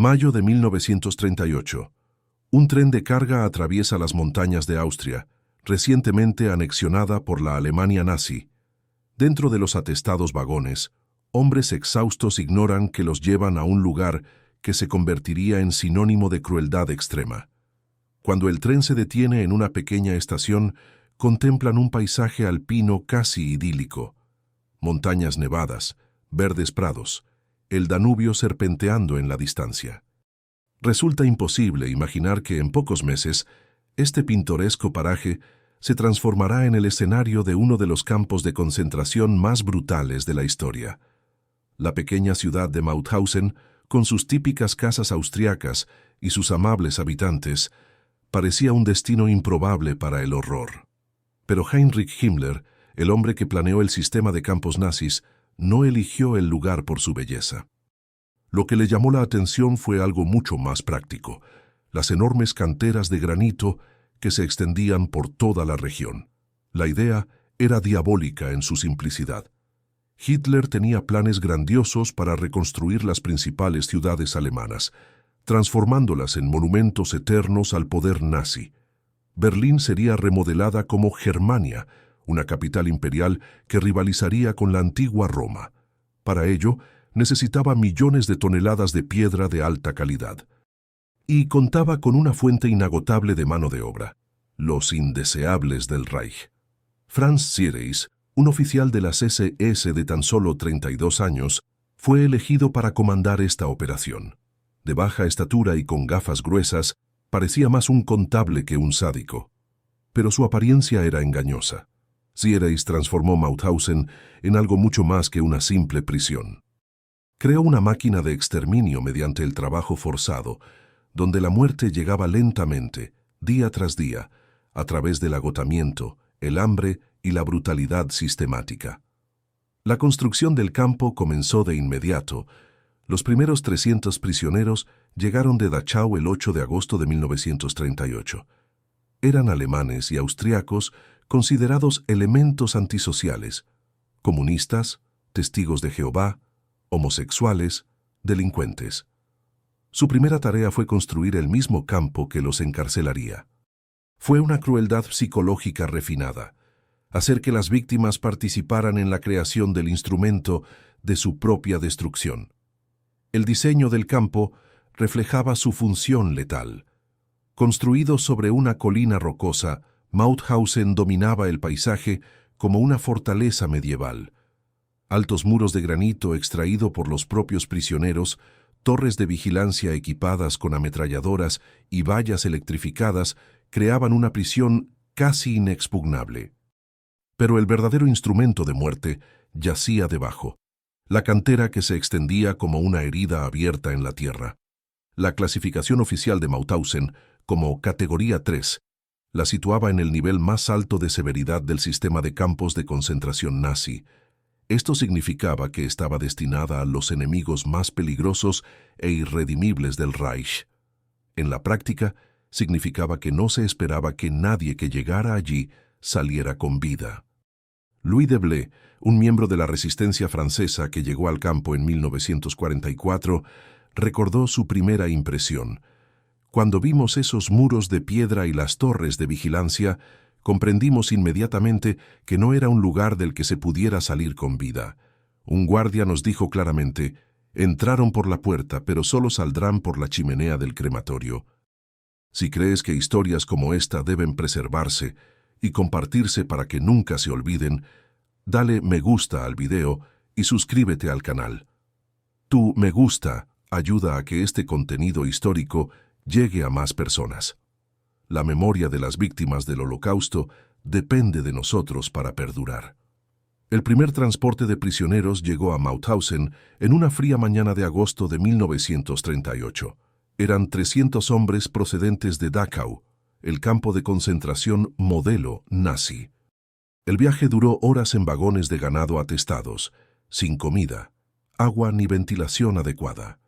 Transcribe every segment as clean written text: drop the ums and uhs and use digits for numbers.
Mayo de 1938. Un tren de carga atraviesa las montañas de Austria, recientemente anexionada por la Alemania nazi. Dentro de los atestados vagones, hombres exhaustos ignoran que los llevan a un lugar que se convertiría en sinónimo de crueldad extrema. Cuando el tren se detiene en una pequeña estación, contemplan un paisaje alpino casi idílico. Montañas nevadas, verdes prados, el Danubio serpenteando en la distancia. Resulta imposible imaginar que en pocos meses este pintoresco paraje se transformará en el escenario de uno de los campos de concentración más brutales de la historia. La pequeña ciudad de Mauthausen, con sus típicas casas austriacas y sus amables habitantes, parecía un destino improbable para el horror. Pero Heinrich Himmler, el hombre que planeó el sistema de campos nazis, no eligió el lugar por su belleza. Lo que le llamó la atención fue algo mucho más práctico: las enormes canteras de granito que se extendían por toda la región. La idea era diabólica en su simplicidad. Hitler tenía planes grandiosos para reconstruir las principales ciudades alemanas, transformándolas en monumentos eternos al poder nazi. Berlín sería remodelada como Germania, una capital imperial que rivalizaría con la antigua Roma. Para ello, necesitaba millones de toneladas de piedra de alta calidad. Y contaba con una fuente inagotable de mano de obra: los indeseables del Reich. Franz Siereis, un oficial de las SS de tan solo 32 años, fue elegido para comandar esta operación. De baja estatura y con gafas gruesas, parecía más un contable que un sádico. Pero su apariencia era engañosa. Siereis transformó Mauthausen en algo mucho más que una simple prisión. Creó una máquina de exterminio mediante el trabajo forzado, donde la muerte llegaba lentamente, día tras día, a través del agotamiento, el hambre y la brutalidad sistemática. La construcción del campo comenzó de inmediato. Los primeros 300 prisioneros llegaron de Dachau el 8 de agosto de 1938. Eran alemanes y austriacos considerados elementos antisociales, comunistas, testigos de Jehová, homosexuales, delincuentes. Su primera tarea fue construir el mismo campo que los encarcelaría. Fue una crueldad psicológica refinada: hacer que las víctimas participaran en la creación del instrumento de su propia destrucción. El diseño del campo reflejaba su función letal. Construido sobre una colina rocosa, Mauthausen dominaba el paisaje como una fortaleza medieval. Altos muros de granito extraído por los propios prisioneros, torres de vigilancia equipadas con ametralladoras y vallas electrificadas creaban una prisión casi inexpugnable. Pero el verdadero instrumento de muerte yacía debajo: la cantera que se extendía como una herida abierta en la tierra. La clasificación oficial de Mauthausen, como categoría 3, la situaba en el nivel más alto de severidad del sistema de campos de concentración nazi. Esto significaba que estaba destinada a los enemigos más peligrosos e irredimibles del Reich. En la práctica, significaba que no se esperaba que nadie que llegara allí saliera con vida. Louis Deblé, un miembro de la resistencia francesa que llegó al campo en 1944, recordó su primera impresión: cuando vimos esos muros de piedra y las torres de vigilancia, comprendimos inmediatamente que no era un lugar del que se pudiera salir con vida. Un guardia nos dijo claramente: entraron por la puerta, pero solo saldrán por la chimenea del crematorio. Si crees que historias como esta deben preservarse y compartirse para que nunca se olviden, dale me gusta al video y suscríbete al canal. Tu me gusta ayuda a que este contenido histórico llegue a más personas. La memoria de las víctimas del Holocausto depende de nosotros para perdurar. El primer transporte de prisioneros llegó a Mauthausen en una fría mañana de agosto de 1938. Eran 300 hombres procedentes de Dachau, el campo de concentración modelo nazi. El viaje duró horas en vagones de ganado atestados, sin comida, agua ni ventilación adecuada.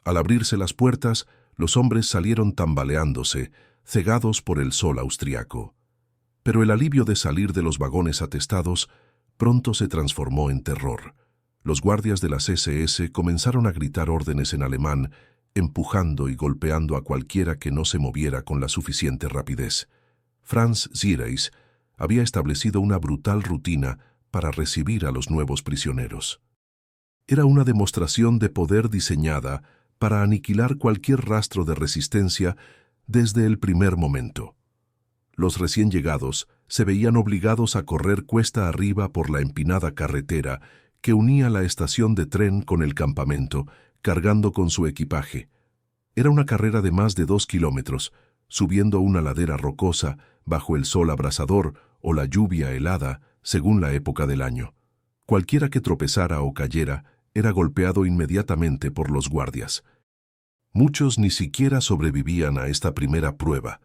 Al abrirse las puertas, los hombres salieron tambaleándose, cegados por el sol austriaco. Pero el alivio de salir de los vagones atestados pronto se transformó en terror. Los guardias de las SS comenzaron a gritar órdenes en alemán, empujando y golpeando a cualquiera que no se moviera con la suficiente rapidez. Franz Ziereis había establecido una brutal rutina para recibir a los nuevos prisioneros. Era una demostración de poder diseñada para aniquilar cualquier rastro de resistencia desde el primer momento. Los recién llegados se veían obligados a correr cuesta arriba por la empinada carretera que unía la estación de tren con el campamento, cargando con su equipaje. Era una carrera de más de 2 kilómetros, subiendo una ladera rocosa bajo el sol abrasador o la lluvia helada, según la época del año. Cualquiera que tropezara o cayera era golpeado inmediatamente por los guardias. Muchos ni siquiera sobrevivían a esta primera prueba.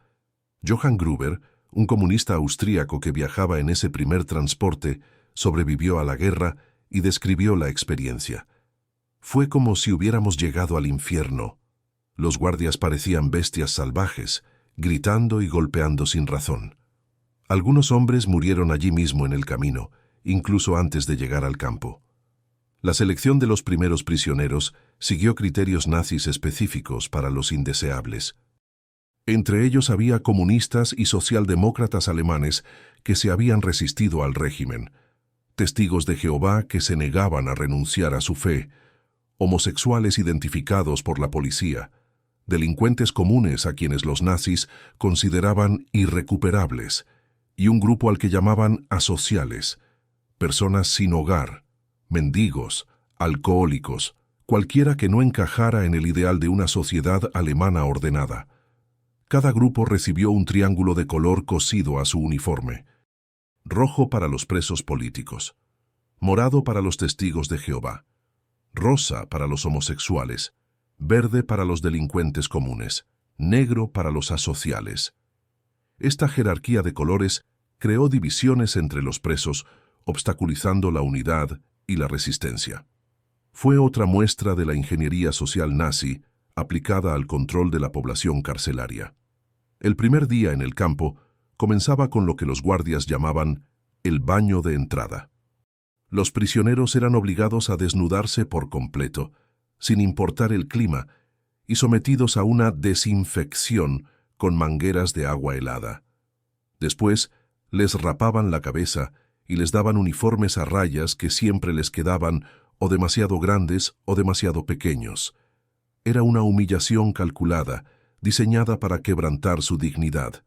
Johann Gruber, un comunista austríaco que viajaba en ese primer transporte, sobrevivió a la guerra y describió la experiencia. Fue como si hubiéramos llegado al infierno. Los guardias parecían bestias salvajes, gritando y golpeando sin razón. Algunos hombres murieron allí mismo en el camino, incluso antes de llegar al campo. La selección de los primeros prisioneros siguió criterios nazis específicos para los indeseables. Entre ellos había comunistas y socialdemócratas alemanes que se habían resistido al régimen, testigos de Jehová que se negaban a renunciar a su fe, homosexuales identificados por la policía, delincuentes comunes a quienes los nazis consideraban irrecuperables, y un grupo al que llamaban asociales, personas sin hogar, mendigos, alcohólicos, cualquiera que no encajara en el ideal de una sociedad alemana ordenada. Cada grupo recibió un triángulo de color cosido a su uniforme: rojo para los presos políticos, morado para los testigos de Jehová, rosa para los homosexuales, verde para los delincuentes comunes, negro para los asociales. Esta jerarquía de colores creó divisiones entre los presos, obstaculizando la unidad y la resistencia. Fue otra muestra de la ingeniería social nazi aplicada al control de la población carcelaria. El primer día en el campo comenzaba con lo que los guardias llamaban el baño de entrada. Los prisioneros eran obligados a desnudarse por completo, sin importar el clima, y sometidos a una desinfección con mangueras de agua helada. Después, les rapaban la cabeza y les daban uniformes a rayas que siempre les quedaban o demasiado grandes o demasiado pequeños. Era una humillación calculada, diseñada para quebrantar su dignidad.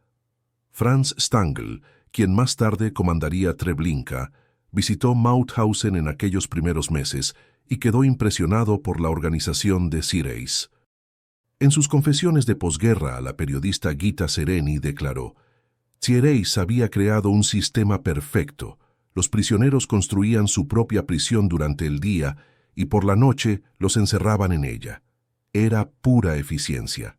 Franz Stangl, quien más tarde comandaría Treblinka, visitó Mauthausen en aquellos primeros meses y quedó impresionado por la organización de Ziereis. En sus confesiones de posguerra a la periodista Gita Sereni declaró: Ziereis había creado un sistema perfecto. Los prisioneros construían su propia prisión durante el día y por la noche los encerraban en ella. Era pura eficiencia.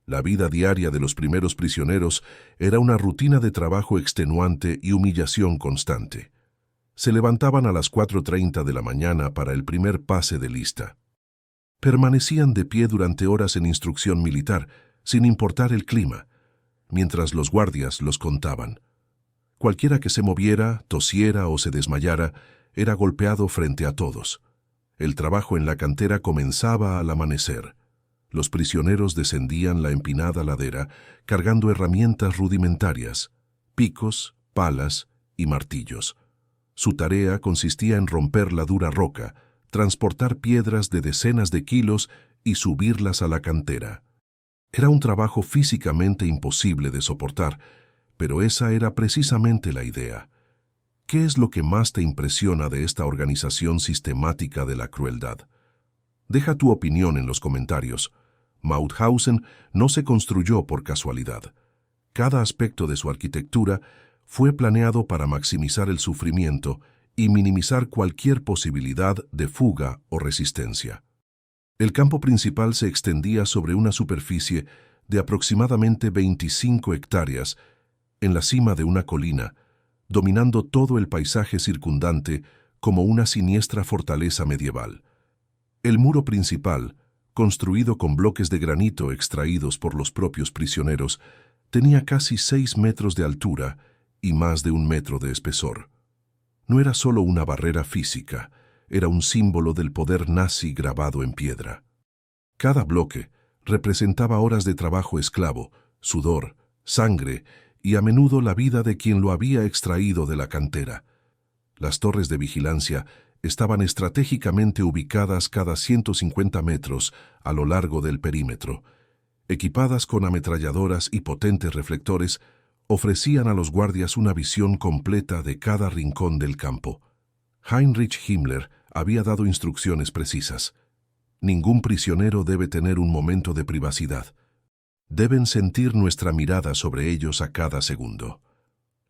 La vida diaria de los primeros prisioneros era una rutina de trabajo extenuante y humillación constante. Se levantaban a las 4:30 de la mañana para el primer pase de lista. Permanecían de pie durante horas en instrucción militar, sin importar el clima, mientras los guardias los contaban. Cualquiera que se moviera, tosiera o se desmayara, era golpeado frente a todos. El trabajo en la cantera comenzaba al amanecer. Los prisioneros descendían la empinada ladera cargando herramientas rudimentarias, picos, palas y martillos. Su tarea consistía en romper la dura roca, transportar piedras de decenas de kilos y subirlas a la cantera. Era un trabajo físicamente imposible de soportar, pero esa era precisamente la idea. ¿Qué es lo que más te impresiona de esta organización sistemática de la crueldad? Deja tu opinión en los comentarios. Mauthausen no se construyó por casualidad. Cada aspecto de su arquitectura fue planeado para maximizar el sufrimiento y minimizar cualquier posibilidad de fuga o resistencia. El campo principal se extendía sobre una superficie de aproximadamente 25 hectáreas en la cima de una colina, dominando todo el paisaje circundante como una siniestra fortaleza medieval. El muro principal, construido con bloques de granito extraídos por los propios prisioneros, tenía casi 6 metros de altura y más de 1 metro de espesor. No era solo una barrera física, era un símbolo del poder nazi grabado en piedra. Cada bloque, representaba horas de trabajo esclavo, sudor, sangre y a menudo la vida de quien lo había extraído de la cantera. Las torres de vigilancia estaban estratégicamente ubicadas cada 150 metros a lo largo del perímetro. Equipadas con ametralladoras y potentes reflectores, ofrecían a los guardias una visión completa de cada rincón del campo. Heinrich Himmler había dado instrucciones precisas. Ningún prisionero debe tener un momento de privacidad. Deben sentir nuestra mirada sobre ellos a cada segundo.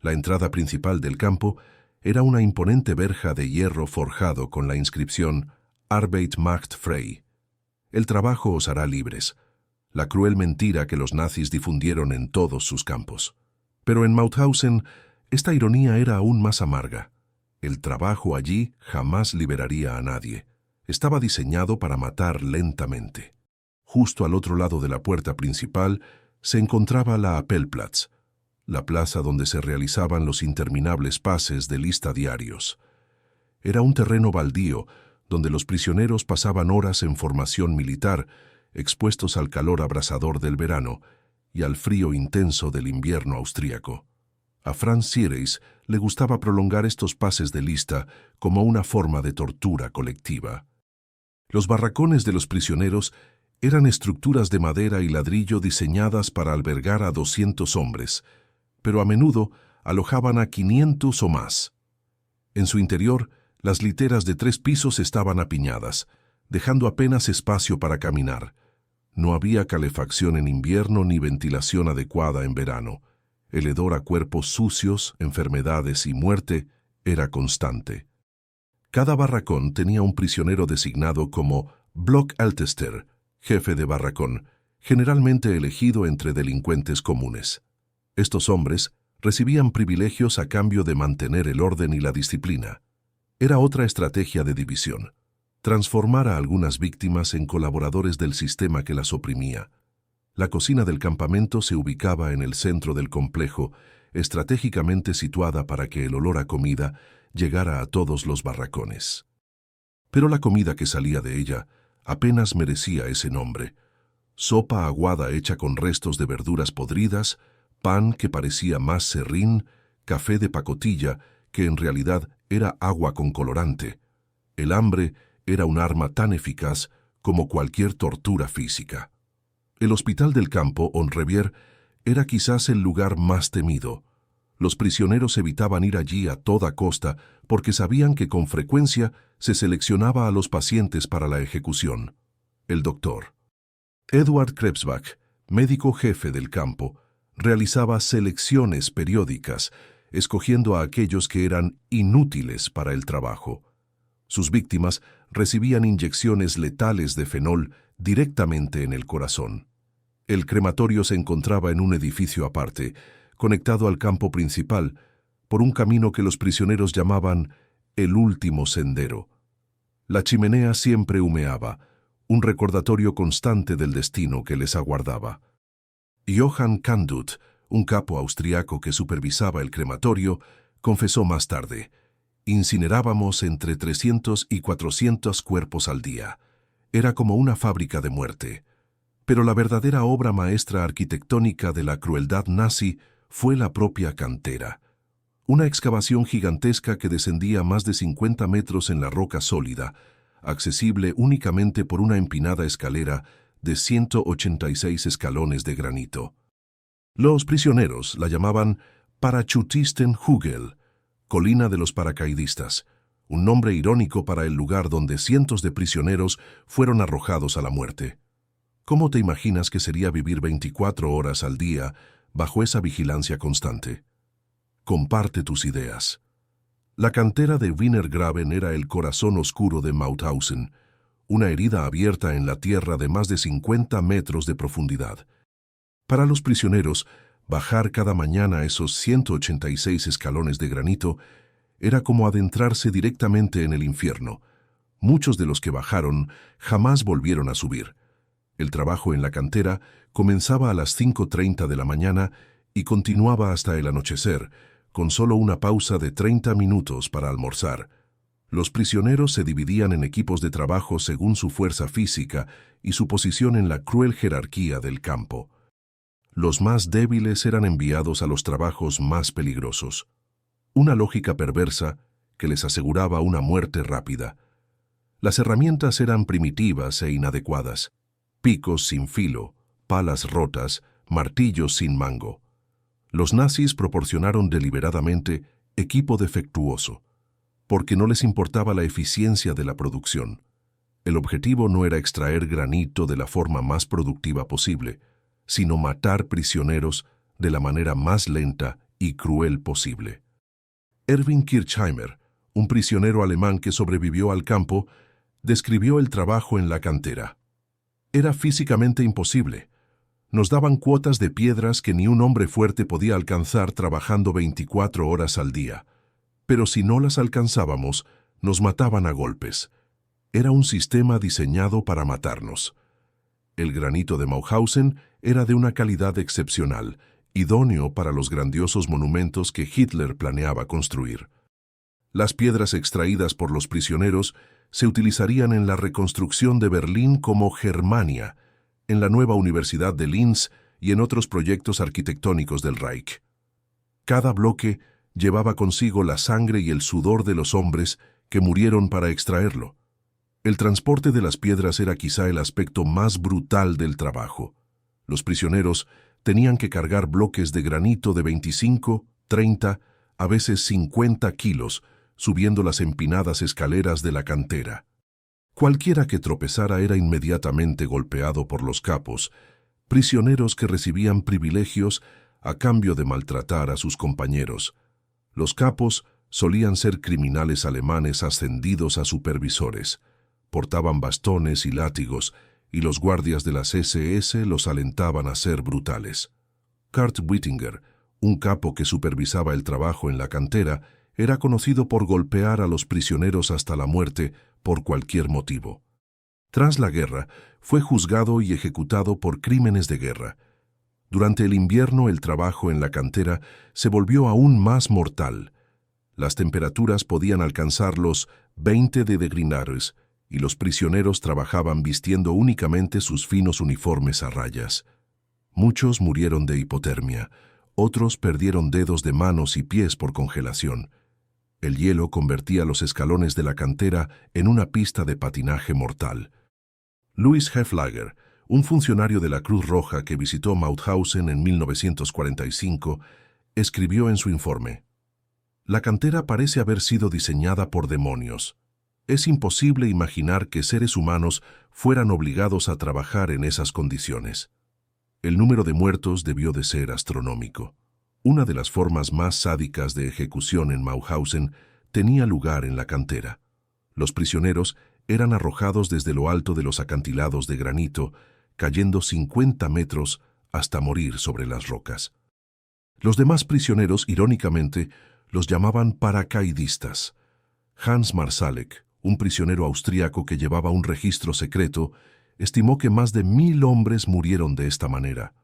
La entrada principal del campo era una imponente verja de hierro forjado con la inscripción Arbeit macht frei. El trabajo os hará libres. La cruel mentira que los nazis difundieron en todos sus campos. Pero en Mauthausen, esta ironía era aún más amarga. El trabajo allí jamás liberaría a nadie. Estaba diseñado para matar lentamente. Justo al otro lado de la puerta principal se encontraba la Appellplatz, la plaza donde se realizaban los interminables pases de lista diarios. Era un terreno baldío donde los prisioneros pasaban horas en formación militar, expuestos al calor abrasador del verano y al frío intenso del invierno austríaco. A Franz Siereis le gustaba prolongar estos pases de lista como una forma de tortura colectiva. Los barracones de los prisioneros eran estructuras de madera y ladrillo diseñadas para albergar a 200 hombres, pero a menudo alojaban a 500 o más. En su interior, las literas de 3 pisos estaban apiñadas, dejando apenas espacio para caminar. No había calefacción en invierno ni ventilación adecuada en verano. El hedor a cuerpos sucios, enfermedades y muerte era constante. Cada barracón tenía un prisionero designado como Blockaltester, jefe de barracón, generalmente elegido entre delincuentes comunes. Estos hombres recibían privilegios a cambio de mantener el orden y la disciplina. Era otra estrategia de división: transformar a algunas víctimas en colaboradores del sistema que las oprimía. La cocina del campamento se ubicaba en el centro del complejo, estratégicamente situada para que el olor a comida llegara a todos los barracones. Pero la comida que salía de ella apenas merecía ese nombre. Sopa aguada hecha con restos de verduras podridas, pan que parecía más serrín, café de pacotilla que en realidad era agua con colorante. El hambre era un arma tan eficaz como cualquier tortura física. El hospital del campo, Onrevier, era quizás el lugar más temido. Los prisioneros evitaban ir allí a toda costa porque sabían que con frecuencia se seleccionaba a los pacientes para la ejecución. El doctor Eduard Krebsbach, médico jefe del campo, realizaba selecciones periódicas, escogiendo a aquellos que eran inútiles para el trabajo. Sus víctimas recibían inyecciones letales de fenol directamente en el corazón. El crematorio se encontraba en un edificio aparte, conectado al campo principal, por un camino que los prisioneros llamaban el último sendero. La chimenea siempre humeaba, un recordatorio constante del destino que les aguardaba. Johann Kandut, un capo austriaco que supervisaba el crematorio, confesó más tarde: incinerábamos entre 300 y 400 cuerpos al día. Era como una fábrica de muerte. Pero la verdadera obra maestra arquitectónica de la crueldad nazi fue la propia cantera. Una excavación gigantesca que descendía más de 50 metros en la roca sólida, accesible únicamente por una empinada escalera de 186 escalones de granito. Los prisioneros la llamaban Parachutenhügel, colina de los paracaidistas, un nombre irónico para el lugar donde cientos de prisioneros fueron arrojados a la muerte. ¿Cómo te imaginas que sería vivir 24 horas al día bajo esa vigilancia constante? Comparte tus ideas. La cantera de Wienergraben era el corazón oscuro de Mauthausen, una herida abierta en la tierra de más de 50 metros de profundidad. Para los prisioneros, bajar cada mañana esos 186 escalones de granito era como adentrarse directamente en el infierno. Muchos de los que bajaron jamás volvieron a subir. El trabajo en la cantera comenzaba a las 5:30 de la mañana y continuaba hasta el anochecer, con solo una pausa de 30 minutos para almorzar. Los prisioneros se dividían en equipos de trabajo según su fuerza física y su posición en la cruel jerarquía del campo. Los más débiles eran enviados a los trabajos más peligrosos. Una lógica perversa que les aseguraba una muerte rápida. Las herramientas eran primitivas e inadecuadas. Picos sin filo, palas rotas, martillos sin mango. Los nazis proporcionaron deliberadamente equipo defectuoso, porque no les importaba la eficiencia de la producción. El objetivo no era extraer granito de la forma más productiva posible, sino matar prisioneros de la manera más lenta y cruel posible. Erwin Kirchheimer, un prisionero alemán que sobrevivió al campo, describió el trabajo en la cantera. Era físicamente imposible. Nos daban cuotas de piedras que ni un hombre fuerte podía alcanzar trabajando 24 horas al día. Pero si no las alcanzábamos, nos mataban a golpes. Era un sistema diseñado para matarnos. El granito de Mauthausen era de una calidad excepcional, idóneo para los grandiosos monumentos que Hitler planeaba construir. Las piedras extraídas por los prisioneros se utilizarían en la reconstrucción de Berlín como Germania, en la nueva Universidad de Linz y en otros proyectos arquitectónicos del Reich. Cada bloque llevaba consigo la sangre y el sudor de los hombres que murieron para extraerlo. El transporte de las piedras era quizá el aspecto más brutal del trabajo. Los prisioneros tenían que cargar bloques de granito de 25, 30, a veces 50 kilos, subiendo las empinadas escaleras de la cantera. Cualquiera que tropezara era inmediatamente golpeado por los capos, prisioneros que recibían privilegios a cambio de maltratar a sus compañeros. Los capos solían ser criminales alemanes ascendidos a supervisores. Portaban bastones y látigos, y los guardias de las SS los alentaban a ser brutales. Kurt Wittinger, un capo que supervisaba el trabajo en la cantera, era conocido por golpear a los prisioneros hasta la muerte por cualquier motivo. Tras la guerra, fue juzgado y ejecutado por crímenes de guerra. Durante el invierno, el trabajo en la cantera se volvió aún más mortal. Las temperaturas podían alcanzar los 20 degrees, y los prisioneros trabajaban vistiendo únicamente sus finos uniformes a rayas. Muchos murieron de hipotermia, otros perdieron dedos de manos y pies por congelación. El hielo convertía los escalones de la cantera en una pista de patinaje mortal. Louis Hefflager, un funcionario de la Cruz Roja que visitó Mauthausen en 1945, escribió en su informe: «La cantera parece haber sido diseñada por demonios. Es imposible imaginar que seres humanos fueran obligados a trabajar en esas condiciones». El número de muertos debió de ser astronómico. Una de las formas más sádicas de ejecución en Mauthausen tenía lugar en la cantera. Los prisioneros eran arrojados desde lo alto de los acantilados de granito, cayendo 50 metros hasta morir sobre las rocas. Los demás prisioneros, irónicamente, los llamaban paracaidistas. Hans Marsalek, un prisionero austríaco que llevaba un registro secreto, estimó que más de 1000 hombres murieron de esta manera.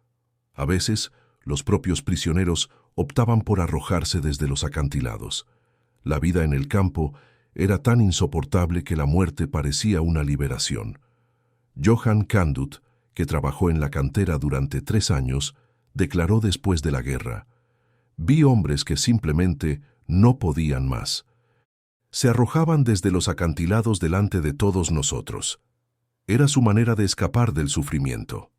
A veces, los propios prisioneros optaban por arrojarse desde los acantilados. La vida en el campo era tan insoportable que la muerte parecía una liberación. Johann Kandut, que trabajó en la cantera durante 3 años, declaró después de la guerra: «Vi hombres que simplemente no podían más. Se arrojaban desde los acantilados delante de todos nosotros. Era su manera de escapar del sufrimiento».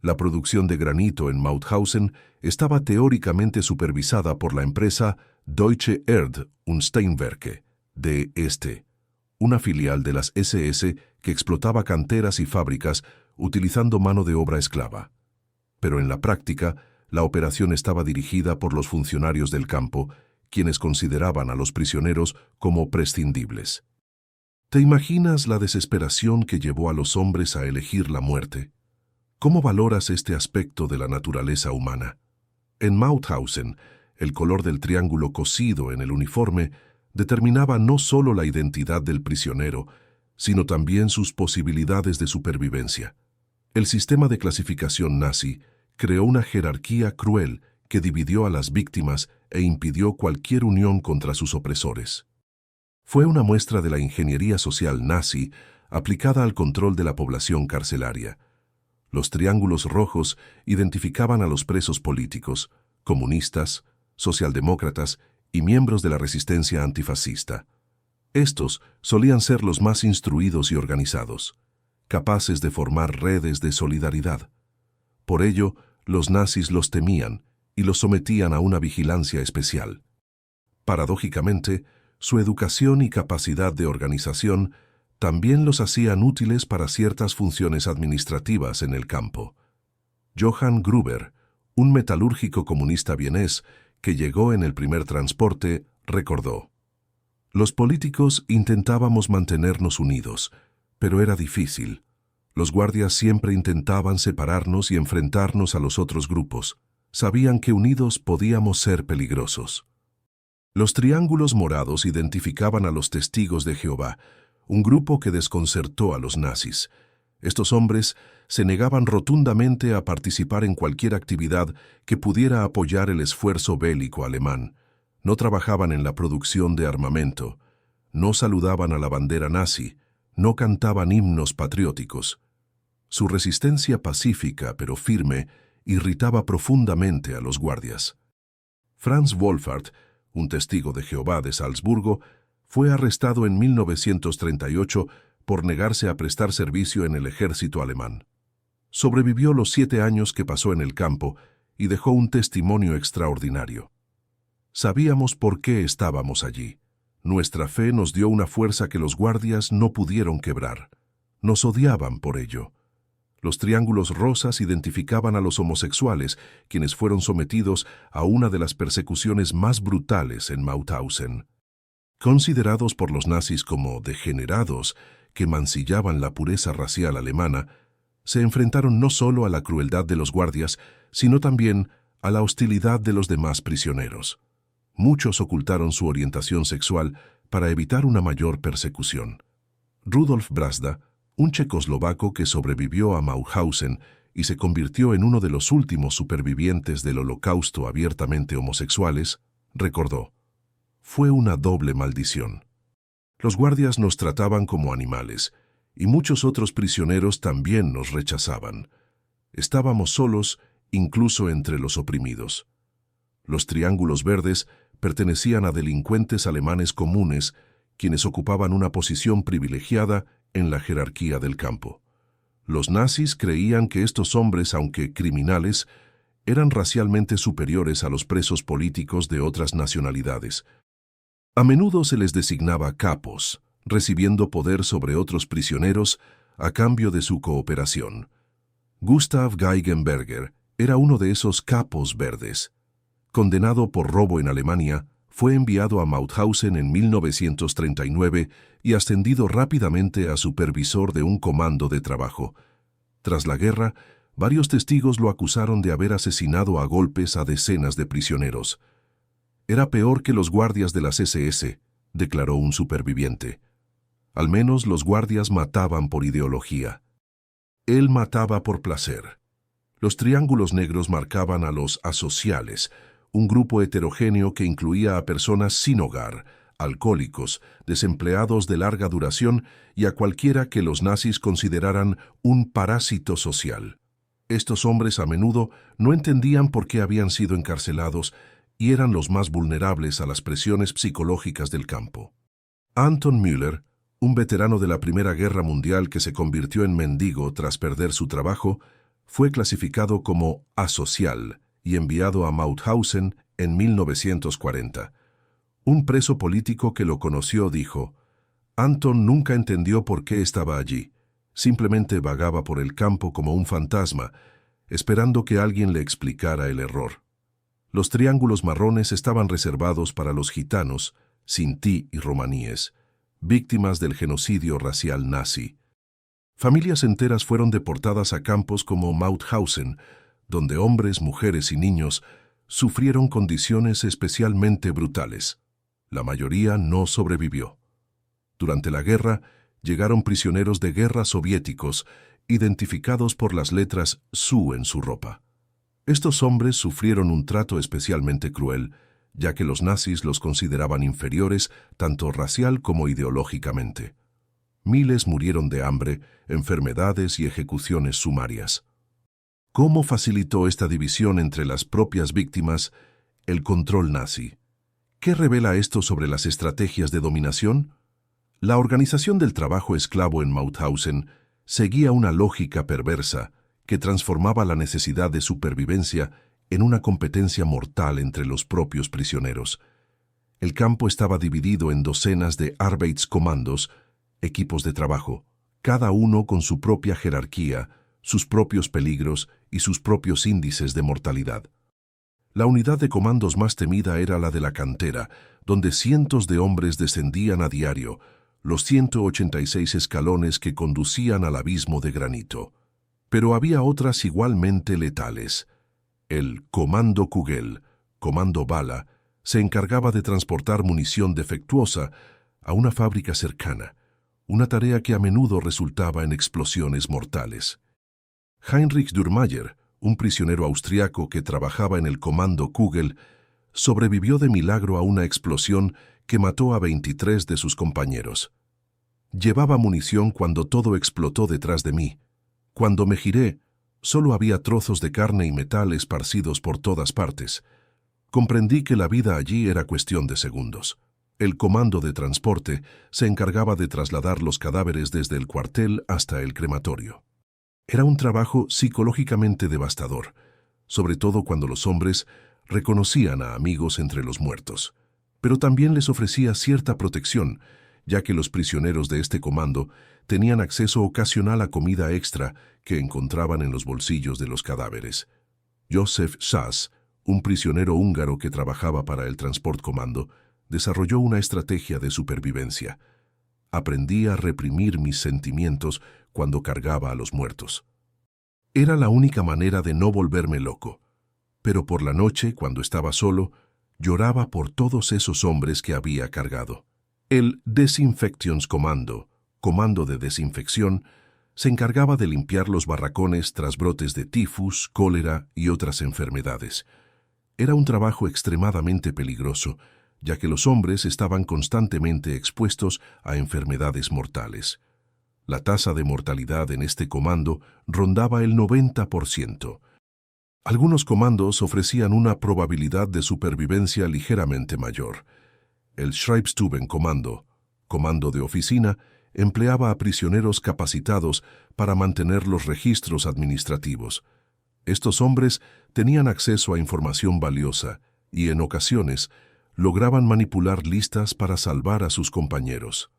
La producción de granito en Mauthausen estaba teóricamente supervisada por la empresa Deutsche Erd- und Steinwerke, de una filial de las SS que explotaba canteras y fábricas utilizando mano de obra esclava. Pero en la práctica, la operación estaba dirigida por los funcionarios del campo, quienes consideraban a los prisioneros como prescindibles. ¿Te imaginas la desesperación que llevó a los hombres a elegir la muerte? ¿Cómo valoras este aspecto de la naturaleza humana? En Mauthausen, el color del triángulo cosido en el uniforme determinaba no solo la identidad del prisionero, sino también sus posibilidades de supervivencia. El sistema de clasificación nazi creó una jerarquía cruel que dividió a las víctimas e impidió cualquier unión contra sus opresores. Fue una muestra de la ingeniería social nazi aplicada al control de la población carcelaria. Los triángulos rojos identificaban a los presos políticos, comunistas, socialdemócratas y miembros de la resistencia antifascista. Estos solían ser los más instruidos y organizados, capaces de formar redes de solidaridad. Por ello, los nazis los temían y los sometían a una vigilancia especial. Paradójicamente, su educación y capacidad de organización también los hacían útiles para ciertas funciones administrativas en el campo. Johann Gruber, un metalúrgico comunista vienés que llegó en el primer transporte, recordó: «Los políticos intentábamos mantenernos unidos, pero era difícil. Los guardias siempre intentaban separarnos y enfrentarnos a los otros grupos. Sabían que unidos podíamos ser peligrosos». Los triángulos morados identificaban a los testigos de Jehová, un grupo que desconcertó a los nazis. Estos hombres se negaban rotundamente a participar en cualquier actividad que pudiera apoyar el esfuerzo bélico alemán. No trabajaban en la producción de armamento, no saludaban a la bandera nazi, no cantaban himnos patrióticos. Su resistencia pacífica pero firme irritaba profundamente a los guardias. Franz Wolfart, un testigo de Jehová de Salzburgo, fue arrestado en 1938 por negarse a prestar servicio en el ejército alemán. Sobrevivió los 7 años que pasó en el campo y dejó un testimonio extraordinario. Sabíamos por qué estábamos allí. Nuestra fe nos dio una fuerza que los guardias no pudieron quebrar. Nos odiaban por ello. Los triángulos rosas identificaban a los homosexuales, quienes fueron sometidos a una de las persecuciones más brutales en Mauthausen. Considerados por los nazis como degenerados que mancillaban la pureza racial alemana, se enfrentaron no solo a la crueldad de los guardias, sino también a la hostilidad de los demás prisioneros. Muchos ocultaron su orientación sexual para evitar una mayor persecución. Rudolf Brazda, un checoslovaco que sobrevivió a Mauthausen y se convirtió en uno de los últimos supervivientes del Holocausto abiertamente homosexuales, recordó: «Fue una doble maldición. Los guardias nos trataban como animales, y muchos otros prisioneros también nos rechazaban. Estábamos solos, incluso entre los oprimidos. Los triángulos verdes pertenecían a delincuentes alemanes comunes, quienes ocupaban una posición privilegiada en la jerarquía del campo. Los nazis creían que estos hombres, aunque criminales, eran racialmente superiores a los presos políticos de otras nacionalidades. A menudo se les designaba capos, recibiendo poder sobre otros prisioneros a cambio de su cooperación. Gustav Geigenberger era uno de esos capos verdes. Condenado por robo en Alemania, fue enviado a Mauthausen en 1939 y ascendido rápidamente a supervisor de un comando de trabajo. Tras la guerra, varios testigos lo acusaron de haber asesinado a golpes a decenas de prisioneros. «Era peor que los guardias de las SS», declaró un superviviente. «Al menos los guardias mataban por ideología. Él mataba por placer». Los triángulos negros marcaban a los asociales, un grupo heterogéneo que incluía a personas sin hogar, alcohólicos, desempleados de larga duración y a cualquiera que los nazis consideraran un parásito social. Estos hombres a menudo no entendían por qué habían sido encarcelados y eran los más vulnerables a las presiones psicológicas del campo. Anton Müller, un veterano de la Primera Guerra Mundial que se convirtió en mendigo tras perder su trabajo, fue clasificado como asocial y enviado a Mauthausen en 1940. Un preso político que lo conoció dijo: «Anton nunca entendió por qué estaba allí. Simplemente vagaba por el campo como un fantasma, esperando que alguien le explicara el error». Los triángulos marrones estaban reservados para los gitanos, sintí y romaníes, víctimas del genocidio racial nazi. Familias enteras fueron deportadas a campos como Mauthausen, donde hombres, mujeres y niños sufrieron condiciones especialmente brutales. La mayoría no sobrevivió. Durante la guerra, llegaron prisioneros de guerra soviéticos, identificados por las letras SU en su ropa. Estos hombres sufrieron un trato especialmente cruel, ya que los nazis los consideraban inferiores tanto racial como ideológicamente. Miles murieron de hambre, enfermedades y ejecuciones sumarias. ¿Cómo facilitó esta división entre las propias víctimas el control nazi? ¿Qué revela esto sobre las estrategias de dominación? La organización del trabajo esclavo en Mauthausen seguía una lógica perversa que transformaba la necesidad de supervivencia en una competencia mortal entre los propios prisioneros. El campo estaba dividido en docenas de Arbeitskommandos, equipos de trabajo, cada uno con su propia jerarquía, sus propios peligros y sus propios índices de mortalidad. La unidad de comandos más temida era la de la cantera, donde cientos de hombres descendían a diario, los 186 escalones que conducían al abismo de granito. Pero había otras igualmente letales. El Comando Kugel, Comando Bala, se encargaba de transportar munición defectuosa a una fábrica cercana, una tarea que a menudo resultaba en explosiones mortales. Heinrich Dürrmayer, un prisionero austriaco que trabajaba en el Comando Kugel, sobrevivió de milagro a una explosión que mató a 23 de sus compañeros. Llevaba munición cuando todo explotó detrás de mí. Cuando me giré, solo había trozos de carne y metal esparcidos por todas partes. Comprendí que la vida allí era cuestión de segundos. El comando de transporte se encargaba de trasladar los cadáveres desde el cuartel hasta el crematorio. Era un trabajo psicológicamente devastador, sobre todo cuando los hombres reconocían a amigos entre los muertos, pero también les ofrecía cierta protección, ya que los prisioneros de este comando tenían acceso ocasional a comida extra que encontraban en los bolsillos de los cadáveres. Josef Schaas, un prisionero húngaro que trabajaba para el Transportkommando, desarrolló una estrategia de supervivencia. Aprendí a reprimir mis sentimientos cuando cargaba a los muertos. Era la única manera de no volverme loco, pero por la noche, cuando estaba solo, lloraba por todos esos hombres que había cargado. El Desinfektionskommando, comando de desinfección, se encargaba de limpiar los barracones tras brotes de tifus, cólera y otras enfermedades. Era un trabajo extremadamente peligroso, ya que los hombres estaban constantemente expuestos a enfermedades mortales. La tasa de mortalidad en este comando rondaba el 90%. Algunos comandos ofrecían una probabilidad de supervivencia ligeramente mayor. El Schreibstubenkommando, comando de oficina, empleaba a prisioneros capacitados para mantener los registros administrativos. Estos hombres tenían acceso a información valiosa y, en ocasiones, lograban manipular listas para salvar a sus compañeros.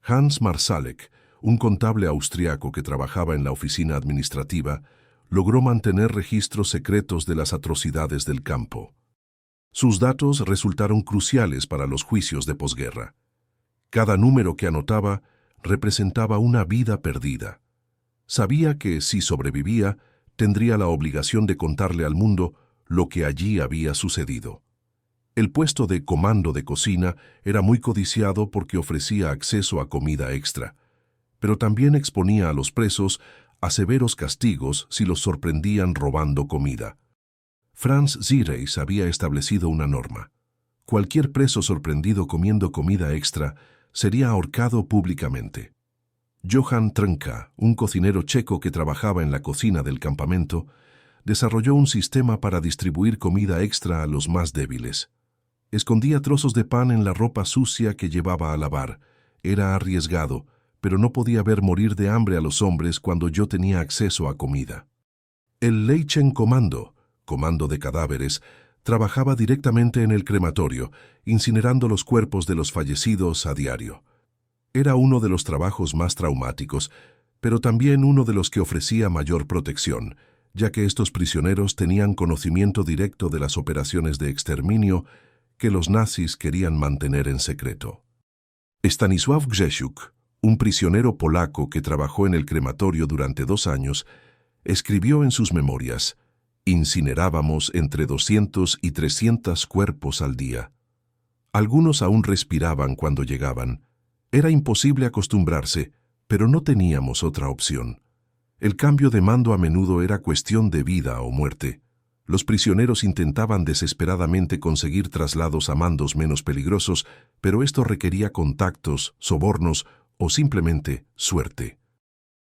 Hans Marsalek, un contable austriaco que trabajaba en la oficina administrativa, logró mantener registros secretos de las atrocidades del campo. Sus datos resultaron cruciales para los juicios de posguerra. Cada número que anotaba representaba una vida perdida. Sabía que, si sobrevivía, tendría la obligación de contarle al mundo lo que allí había sucedido. El puesto de comando de cocina era muy codiciado porque ofrecía acceso a comida extra, pero también exponía a los presos a severos castigos si los sorprendían robando comida. Franz Zireis había establecido una norma. Cualquier preso sorprendido comiendo comida extra sería ahorcado públicamente. Johann Trnka, un cocinero checo que trabajaba en la cocina del campamento, desarrolló un sistema para distribuir comida extra a los más débiles. Escondía trozos de pan en la ropa sucia que llevaba a lavar. Era arriesgado, pero no podía ver morir de hambre a los hombres cuando yo tenía acceso a comida. El Leichenkommando, comando de cadáveres, trabajaba directamente en el crematorio, incinerando los cuerpos de los fallecidos a diario. Era uno de los trabajos más traumáticos, pero también uno de los que ofrecía mayor protección, ya que estos prisioneros tenían conocimiento directo de las operaciones de exterminio que los nazis querían mantener en secreto. Stanisław Grzesiuk, un prisionero polaco que trabajó en el crematorio durante 2 años, escribió en sus memorias: «Incinerábamos entre 200 y 300 cuerpos al día. Algunos aún respiraban cuando llegaban. Era imposible acostumbrarse, pero no teníamos otra opción. El cambio de mando a menudo era cuestión de vida o muerte. Los prisioneros intentaban desesperadamente conseguir traslados a mandos menos peligrosos, pero esto requería contactos, sobornos o simplemente suerte.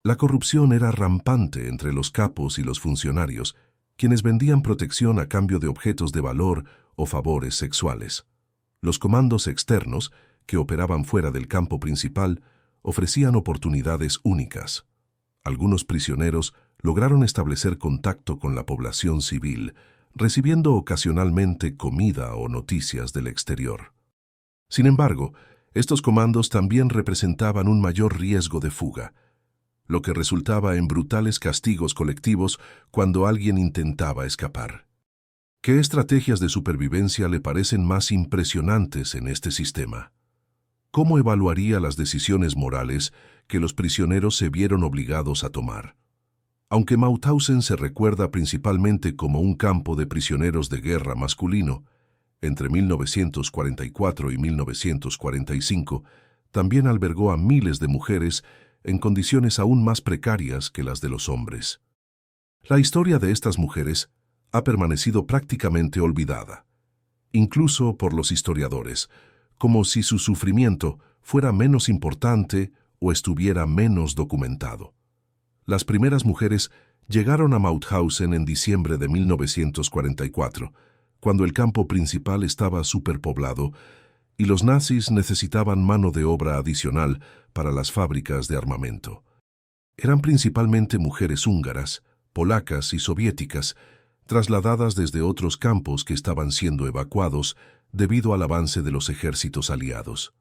La corrupción era rampante entre los capos y los funcionarios, quienes vendían protección a cambio de objetos de valor o favores sexuales. Los comandos externos, que operaban fuera del campo principal, ofrecían oportunidades únicas. Algunos prisioneros lograron establecer contacto con la población civil, recibiendo ocasionalmente comida o noticias del exterior. Sin embargo, estos comandos también representaban un mayor riesgo de fuga, lo que resultaba en brutales castigos colectivos cuando alguien intentaba escapar. ¿Qué estrategias de supervivencia le parecen más impresionantes en este sistema? ¿Cómo evaluaría las decisiones morales que los prisioneros se vieron obligados a tomar? Aunque Mauthausen se recuerda principalmente como un campo de prisioneros de guerra masculino, entre 1944 y 1945 también albergó a miles de mujeres en condiciones aún más precarias que las de los hombres. La historia de estas mujeres ha permanecido prácticamente olvidada, incluso por los historiadores, como si su sufrimiento fuera menos importante o estuviera menos documentado. Las primeras mujeres llegaron a Mauthausen en diciembre de 1944, cuando el campo principal estaba superpoblado y los nazis necesitaban mano de obra adicional para las fábricas de armamento. Eran principalmente mujeres húngaras, polacas y soviéticas, trasladadas desde otros campos que estaban siendo evacuados debido al avance de los ejércitos aliados.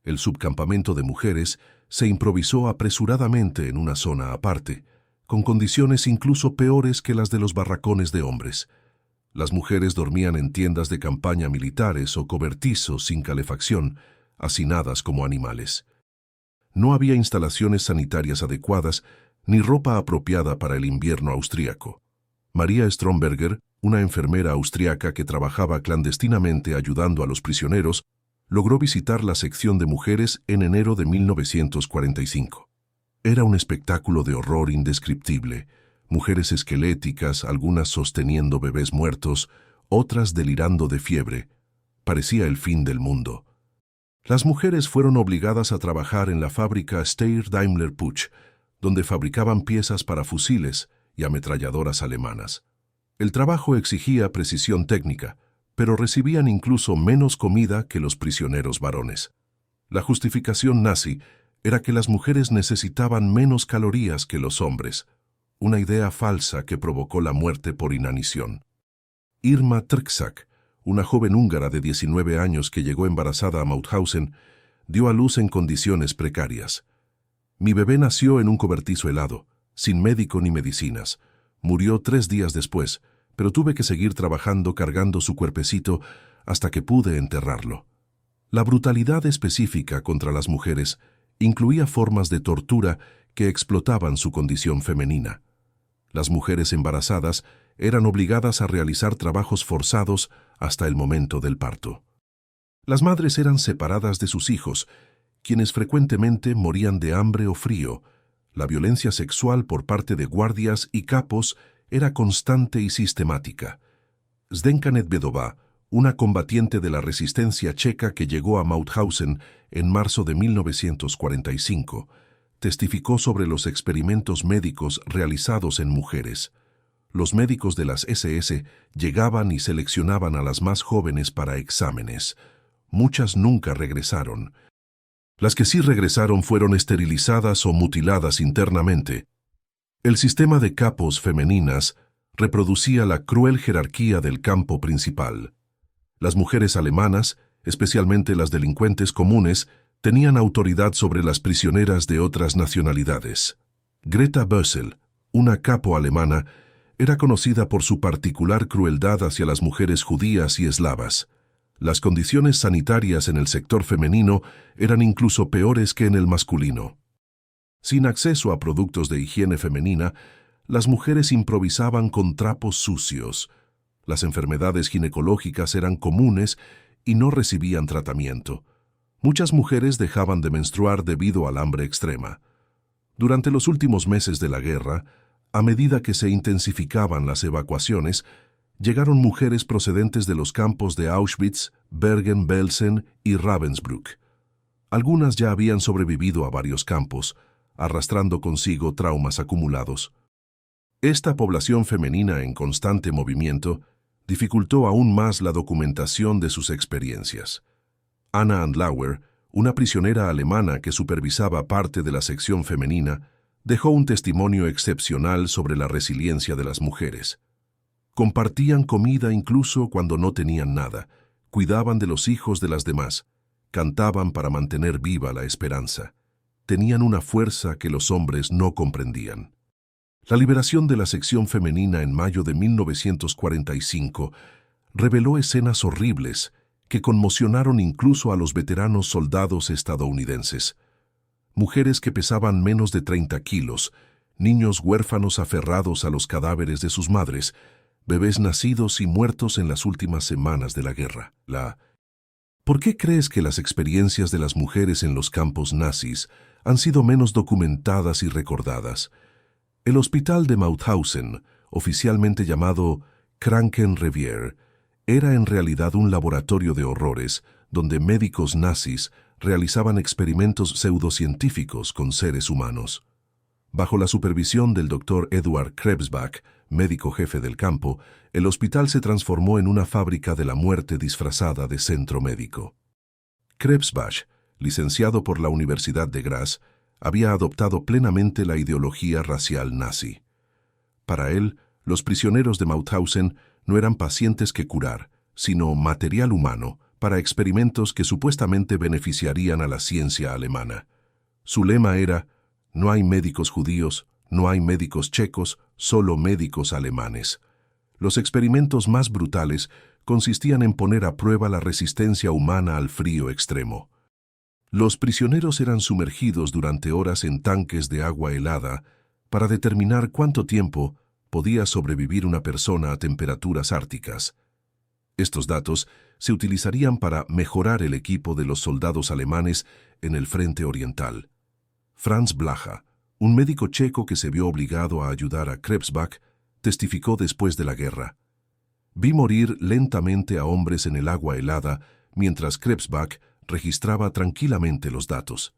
El subcampamento de mujeres se improvisó apresuradamente en una zona aparte, con condiciones incluso peores que las de los barracones de hombres. Las mujeres dormían en tiendas de campaña militares o cobertizos sin calefacción, hacinadas como animales. No había instalaciones sanitarias adecuadas ni ropa apropiada para el invierno austríaco. María Stromberger, una enfermera austriaca que trabajaba clandestinamente ayudando a los prisioneros, logró visitar la sección de mujeres en enero de 1945. Era un espectáculo de horror indescriptible. Mujeres esqueléticas, algunas sosteniendo bebés muertos, otras delirando de fiebre. Parecía el fin del mundo. Las mujeres fueron obligadas a trabajar en la fábrica Steyr-Daimler-Puch, donde fabricaban piezas para fusiles y ametralladoras alemanas. El trabajo exigía precisión técnica, pero recibían incluso menos comida que los prisioneros varones. La justificación nazi era que las mujeres necesitaban menos calorías que los hombres, una idea falsa que provocó la muerte por inanición. Irma Trczak, una joven húngara de 19 años que llegó embarazada a Mauthausen, dio a luz en condiciones precarias. Mi bebé nació en un cobertizo helado, sin médico ni medicinas. Murió 3 días después, pero tuve que seguir trabajando cargando su cuerpecito hasta que pude enterrarlo. La brutalidad específica contra las mujeres incluía formas de tortura que explotaban su condición femenina. Las mujeres embarazadas eran obligadas a realizar trabajos forzados hasta el momento del parto. Las madres eran separadas de sus hijos, quienes frecuentemente morían de hambre o frío. La violencia sexual por parte de guardias y capos era constante y sistemática. Zdenka Nedvědová, una combatiente de la resistencia checa que llegó a Mauthausen en marzo de 1945, testificó sobre los experimentos médicos realizados en mujeres. Los médicos de las SS llegaban y seleccionaban a las más jóvenes para exámenes. Muchas nunca regresaron. Las que sí regresaron fueron esterilizadas o mutiladas internamente. El sistema de capos femeninas reproducía la cruel jerarquía del campo principal. Las mujeres alemanas, especialmente las delincuentes comunes, tenían autoridad sobre las prisioneras de otras nacionalidades. Greta Bösel, una capo alemana, era conocida por su particular crueldad hacia las mujeres judías y eslavas. Las condiciones sanitarias en el sector femenino eran incluso peores que en el masculino. Sin acceso a productos de higiene femenina, las mujeres improvisaban con trapos sucios. Las enfermedades ginecológicas eran comunes y no recibían tratamiento. Muchas mujeres dejaban de menstruar debido al hambre extrema. Durante los últimos meses de la guerra, a medida que se intensificaban las evacuaciones, llegaron mujeres procedentes de los campos de Auschwitz, Bergen-Belsen y Ravensbrück. Algunas ya habían sobrevivido a varios campos, arrastrando consigo traumas acumulados. Esta población femenina en constante movimiento dificultó aún más la documentación de sus experiencias. Anna Andlauer, una prisionera alemana que supervisaba parte de la sección femenina, dejó un testimonio excepcional sobre la resiliencia de las mujeres. Compartían comida incluso cuando no tenían nada, cuidaban de los hijos de las demás, cantaban para mantener viva la esperanza. Tenían una fuerza que los hombres no comprendían. La liberación de la sección femenina en mayo de 1945 reveló escenas horribles que conmocionaron incluso a los veteranos soldados estadounidenses. Mujeres que pesaban menos de 30 kilos, niños huérfanos aferrados a los cadáveres de sus madres, bebés nacidos y muertos en las últimas semanas de la guerra. ¿Por qué crees que las experiencias de las mujeres en los campos nazis han sido menos documentadas y recordadas? El hospital de Mauthausen, oficialmente llamado Krankenrevier, era en realidad un laboratorio de horrores donde médicos nazis realizaban experimentos pseudocientíficos con seres humanos. Bajo la supervisión del Dr. Eduard Krebsbach, médico jefe del campo, el hospital se transformó en una fábrica de la muerte disfrazada de centro médico. Krebsbach, licenciado por la Universidad de Graz, había adoptado plenamente la ideología racial nazi. Para él, los prisioneros de Mauthausen no eran pacientes que curar, sino material humano para experimentos que supuestamente beneficiarían a la ciencia alemana. Su lema era: no hay médicos judíos, no hay médicos checos, solo médicos alemanes. Los experimentos más brutales consistían en poner a prueba la resistencia humana al frío extremo. Los prisioneros eran sumergidos durante horas en tanques de agua helada para determinar cuánto tiempo podía sobrevivir una persona a temperaturas árticas. Estos datos se utilizarían para mejorar el equipo de los soldados alemanes en el frente oriental. Franz Blaha, un médico checo que se vio obligado a ayudar a Krebsbach, testificó después de la guerra: vi morir lentamente a hombres en el agua helada mientras Krebsbach registraba tranquilamente los datos.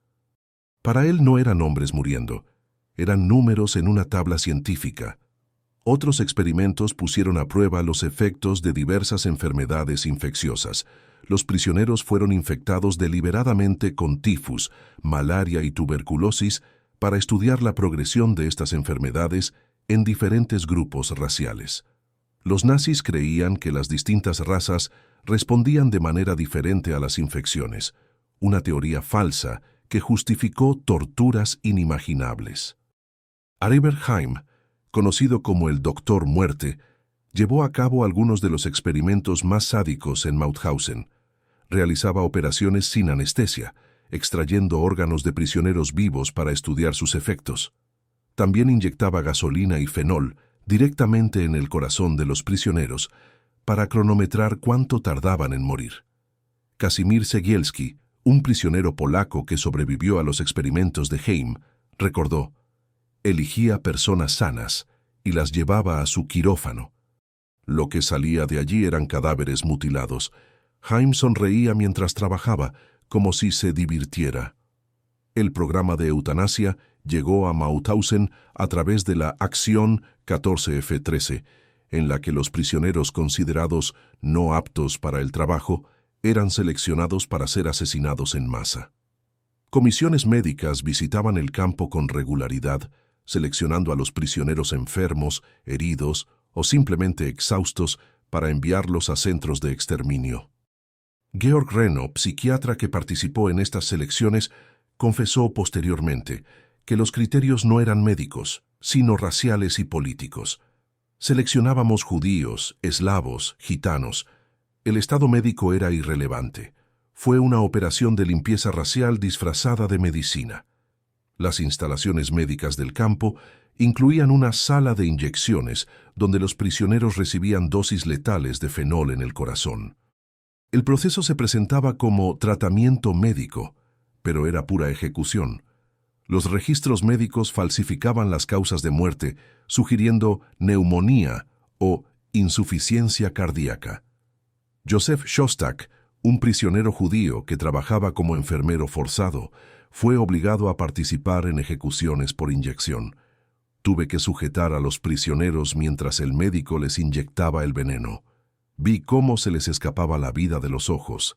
Para él no eran hombres muriendo, eran números en una tabla científica. Otros experimentos pusieron a prueba los efectos de diversas enfermedades infecciosas. Los prisioneros fueron infectados deliberadamente con tifus, malaria y tuberculosis para estudiar la progresión de estas enfermedades en diferentes grupos raciales. Los nazis creían que las distintas razas respondían de manera diferente a las infecciones, una teoría falsa que justificó torturas inimaginables. Aribert Heim, conocido como el Doctor Muerte, llevó a cabo algunos de los experimentos más sádicos en Mauthausen. Realizaba operaciones sin anestesia, extrayendo órganos de prisioneros vivos para estudiar sus efectos. También inyectaba gasolina y fenol directamente en el corazón de los prisioneros para cronometrar cuánto tardaban en morir. Casimir Cegielski, un prisionero polaco que sobrevivió a los experimentos de Heim, recordó: elegía personas sanas y las llevaba a su quirófano. Lo que salía de allí eran cadáveres mutilados. Heim sonreía mientras trabajaba, como si se divirtiera. El programa de eutanasia llegó a Mauthausen a través de la Acción 14F13, en la que los prisioneros considerados no aptos para el trabajo eran seleccionados para ser asesinados en masa. Comisiones médicas visitaban el campo con regularidad, seleccionando a los prisioneros enfermos, heridos o simplemente exhaustos para enviarlos a centros de exterminio. Georg Reno, psiquiatra que participó en estas selecciones, confesó posteriormente que los criterios no eran médicos, sino raciales y políticos. Seleccionábamos judíos, eslavos, gitanos. El estado médico era irrelevante. Fue una operación de limpieza racial disfrazada de medicina. Las instalaciones médicas del campo incluían una sala de inyecciones donde los prisioneros recibían dosis letales de fenol en el corazón. El proceso se presentaba como tratamiento médico, pero era pura ejecución. Los registros médicos falsificaban las causas de muerte, sugiriendo neumonía o insuficiencia cardíaca. Joseph Shostak, un prisionero judío que trabajaba como enfermero forzado, fue obligado a participar en ejecuciones por inyección. Tuve que sujetar a los prisioneros mientras el médico les inyectaba el veneno. Vi cómo se les escapaba la vida de los ojos.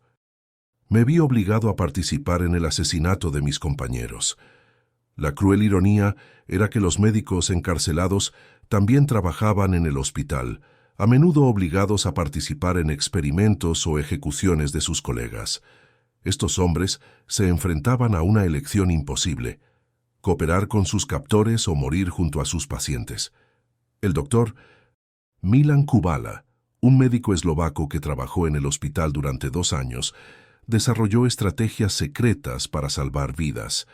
Me vi obligado a participar en el asesinato de mis compañeros. La cruel ironía era que los médicos encarcelados también trabajaban en el hospital, a menudo obligados a participar en experimentos o ejecuciones de sus colegas. Estos hombres se enfrentaban a una elección imposible: cooperar con sus captores o morir junto a sus pacientes. El doctor Milan Kubala, un médico eslovaco que trabajó en el hospital durante 2 años, desarrolló estrategias secretas para salvar vidas.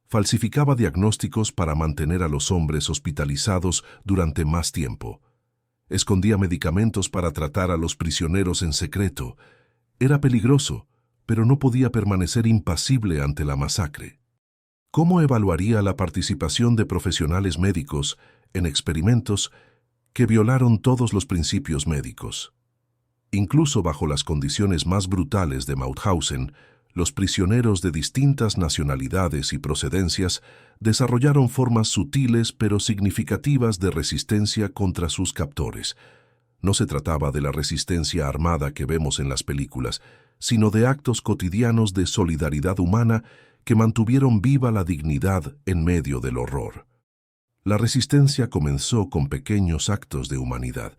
Falsificaba diagnósticos para mantener a los hombres hospitalizados durante más tiempo. Escondía medicamentos para tratar a los prisioneros en secreto. Era peligroso, pero no podía permanecer impasible ante la masacre. ¿Cómo evaluaría la participación de profesionales médicos en experimentos que violaron todos los principios médicos? Incluso bajo las condiciones más brutales de Mauthausen, los prisioneros de distintas nacionalidades y procedencias desarrollaron formas sutiles pero significativas de resistencia contra sus captores. No se trataba de la resistencia armada que vemos en las películas, sino de actos cotidianos de solidaridad humana que mantuvieron viva la dignidad en medio del horror. La resistencia comenzó con pequeños actos de humanidad: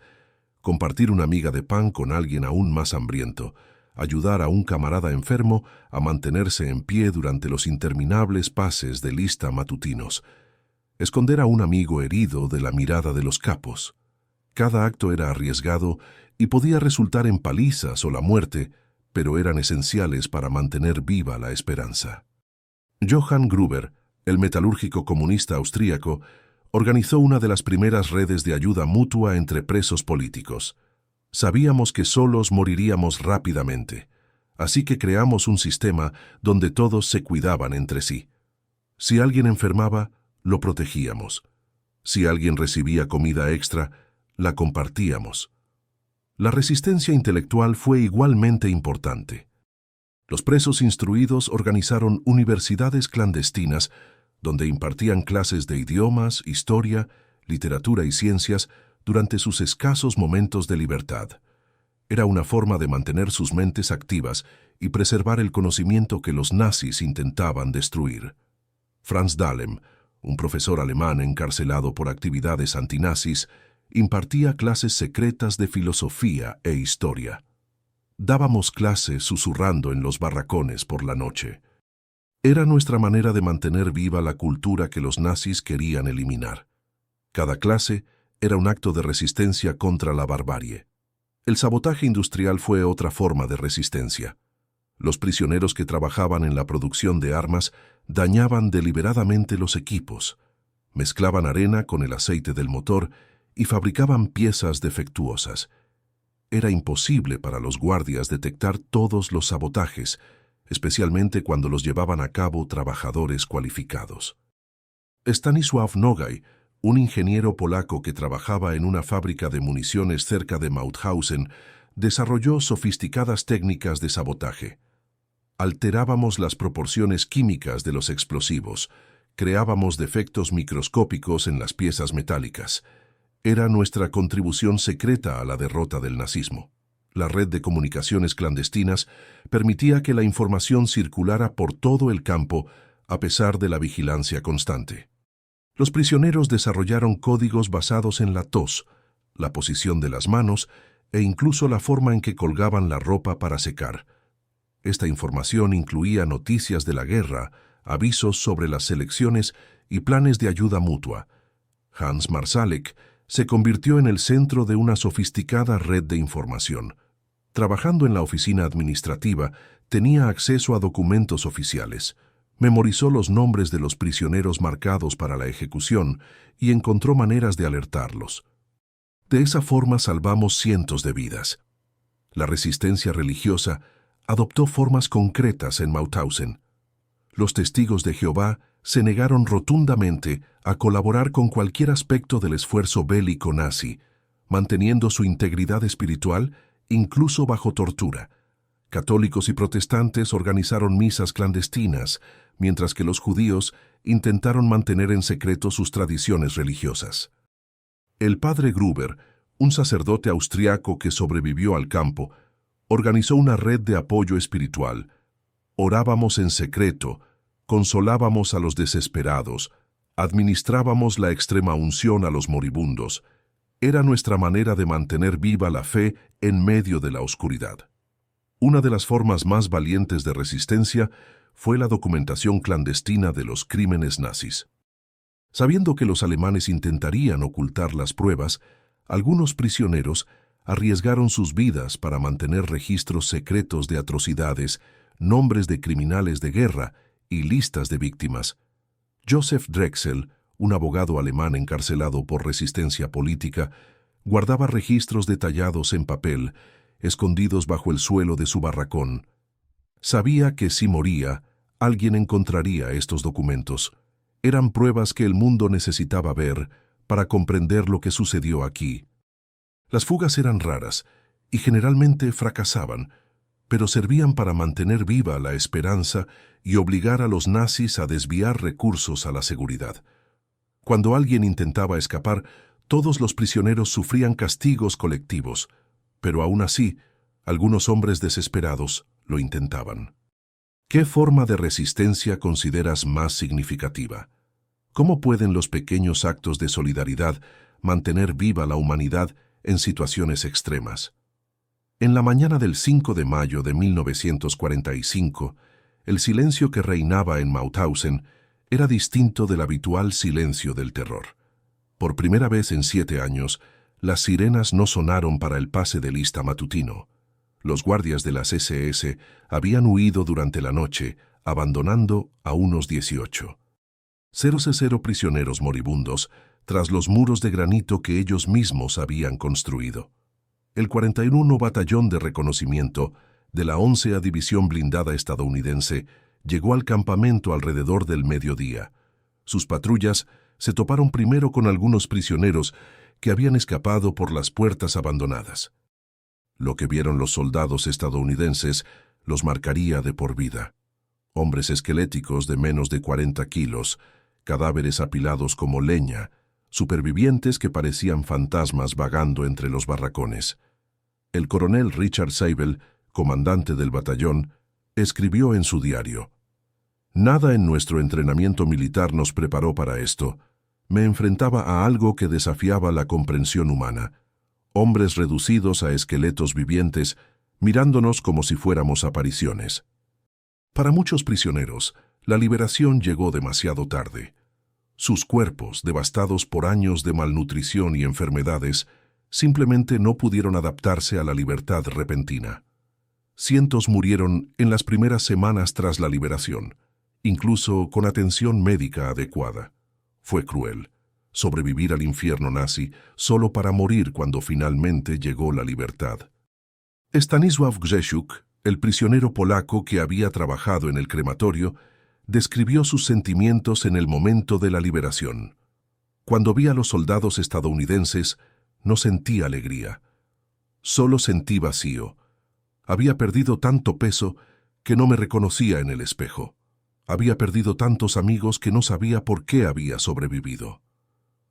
compartir una miga de pan con alguien aún más hambriento, ayudar a un camarada enfermo a mantenerse en pie durante los interminables pases de lista matutinos, esconder a un amigo herido de la mirada de los capos. Cada acto era arriesgado y podía resultar en palizas o la muerte, pero eran esenciales para mantener viva la esperanza. Johann Gruber, el metalúrgico comunista austríaco, organizó una de las primeras redes de ayuda mutua entre presos políticos. Sabíamos que solos moriríamos rápidamente, así que creamos un sistema donde todos se cuidaban entre sí. Si alguien enfermaba, lo protegíamos. Si alguien recibía comida extra, la compartíamos. La resistencia intelectual fue igualmente importante. Los presos instruidos organizaron universidades clandestinas donde impartían clases de idiomas, historia, literatura y ciencias durante sus escasos momentos de libertad. Era una forma de mantener sus mentes activas y preservar el conocimiento que los nazis intentaban destruir. Franz Dahlem, un profesor alemán encarcelado por actividades antinazis, impartía clases secretas de filosofía e historia. Dábamos clases susurrando en los barracones por la noche. Era nuestra manera de mantener viva la cultura que los nazis querían eliminar. Cada clase era un acto de resistencia contra la barbarie. El sabotaje industrial fue otra forma de resistencia. Los prisioneros que trabajaban en la producción de armas dañaban deliberadamente los equipos, mezclaban arena con el aceite del motor y fabricaban piezas defectuosas. Era imposible para los guardias detectar todos los sabotajes, especialmente cuando los llevaban a cabo trabajadores cualificados. Stanisław Nogay, un ingeniero polaco que trabajaba en una fábrica de municiones cerca de Mauthausen, desarrolló sofisticadas técnicas de sabotaje. Alterábamos las proporciones químicas de los explosivos, creábamos defectos microscópicos en las piezas metálicas. Era nuestra contribución secreta a la derrota del nazismo. La red de comunicaciones clandestinas permitía que la información circulara por todo el campo a pesar de la vigilancia constante. Los prisioneros desarrollaron códigos basados en la tos, la posición de las manos e incluso la forma en que colgaban la ropa para secar. Esta información incluía noticias de la guerra, avisos sobre las selecciones y planes de ayuda mutua. Hans Marszalek se convirtió en el centro de una sofisticada red de información. Trabajando en la oficina administrativa, tenía acceso a documentos oficiales. Memorizó los nombres de los prisioneros marcados para la ejecución y encontró maneras de alertarlos. De esa forma salvamos cientos de vidas. La resistencia religiosa adoptó formas concretas en Mauthausen. Los testigos de Jehová se negaron rotundamente a colaborar con cualquier aspecto del esfuerzo bélico nazi, manteniendo su integridad espiritual incluso bajo tortura. Católicos y protestantes organizaron misas clandestinas, mientras que los judíos intentaron mantener en secreto sus tradiciones religiosas. El padre Gruber, un sacerdote austriaco que sobrevivió al campo, organizó una red de apoyo espiritual. Orábamos en secreto, consolábamos a los desesperados, administrábamos la extrema unción a los moribundos. Era nuestra manera de mantener viva la fe en medio de la oscuridad. Una de las formas más valientes de resistencia fue la documentación clandestina de los crímenes nazis. Sabiendo que los alemanes intentarían ocultar las pruebas, algunos prisioneros arriesgaron sus vidas para mantener registros secretos de atrocidades, nombres de criminales de guerra y listas de víctimas. Joseph Drexel, un abogado alemán encarcelado por resistencia política, guardaba registros detallados en papel, escondidos bajo el suelo de su barracón. Sabía que si moría, alguien encontraría estos documentos. Eran pruebas que el mundo necesitaba ver para comprender lo que sucedió aquí. Las fugas eran raras y generalmente fracasaban, pero servían para mantener viva la esperanza y obligar a los nazis a desviar recursos a la seguridad. Cuando alguien intentaba escapar, todos los prisioneros sufrían castigos colectivos, pero aún así, algunos hombres desesperados lo intentaban. ¿Qué forma de resistencia consideras más significativa? ¿Cómo pueden los pequeños actos de solidaridad mantener viva la humanidad en situaciones extremas? En la mañana del 5 de mayo de 1945, el silencio que reinaba en Mauthausen era distinto del habitual silencio del terror. Por primera vez en 7 años, las sirenas no sonaron para el pase de lista matutino. Los guardias de las SS habían huido durante la noche, abandonando a unos 18. 0 prisioneros moribundos tras los muros de granito que ellos mismos habían construido. El 41 Batallón de Reconocimiento de la 11ª División Blindada estadounidense llegó al campamento alrededor del mediodía. Sus patrullas se toparon primero con algunos prisioneros que habían escapado por las puertas abandonadas. Lo que vieron los soldados estadounidenses los marcaría de por vida. Hombres esqueléticos de menos de 40 kilos, cadáveres apilados como leña, supervivientes que parecían fantasmas vagando entre los barracones. El coronel Richard Seibel, comandante del batallón, escribió en su diario: «Nada en nuestro entrenamiento militar nos preparó para esto. Me enfrentaba a algo que desafiaba la comprensión humana. Hombres reducidos a esqueletos vivientes, mirándonos como si fuéramos apariciones». Para muchos prisioneros, la liberación llegó demasiado tarde. Sus cuerpos, devastados por años de malnutrición y enfermedades, simplemente no pudieron adaptarse a la libertad repentina. Cientos murieron en las primeras semanas tras la liberación, incluso con atención médica adecuada. Fue cruel sobrevivir al infierno nazi solo para morir cuando finalmente llegó la libertad. Stanisław Grzesiuk, el prisionero polaco que había trabajado en el crematorio, describió sus sentimientos en el momento de la liberación. Cuando vi a los soldados estadounidenses, no sentí alegría. Solo sentí vacío. Había perdido tanto peso que no me reconocía en el espejo. Había perdido tantos amigos que no sabía por qué había sobrevivido.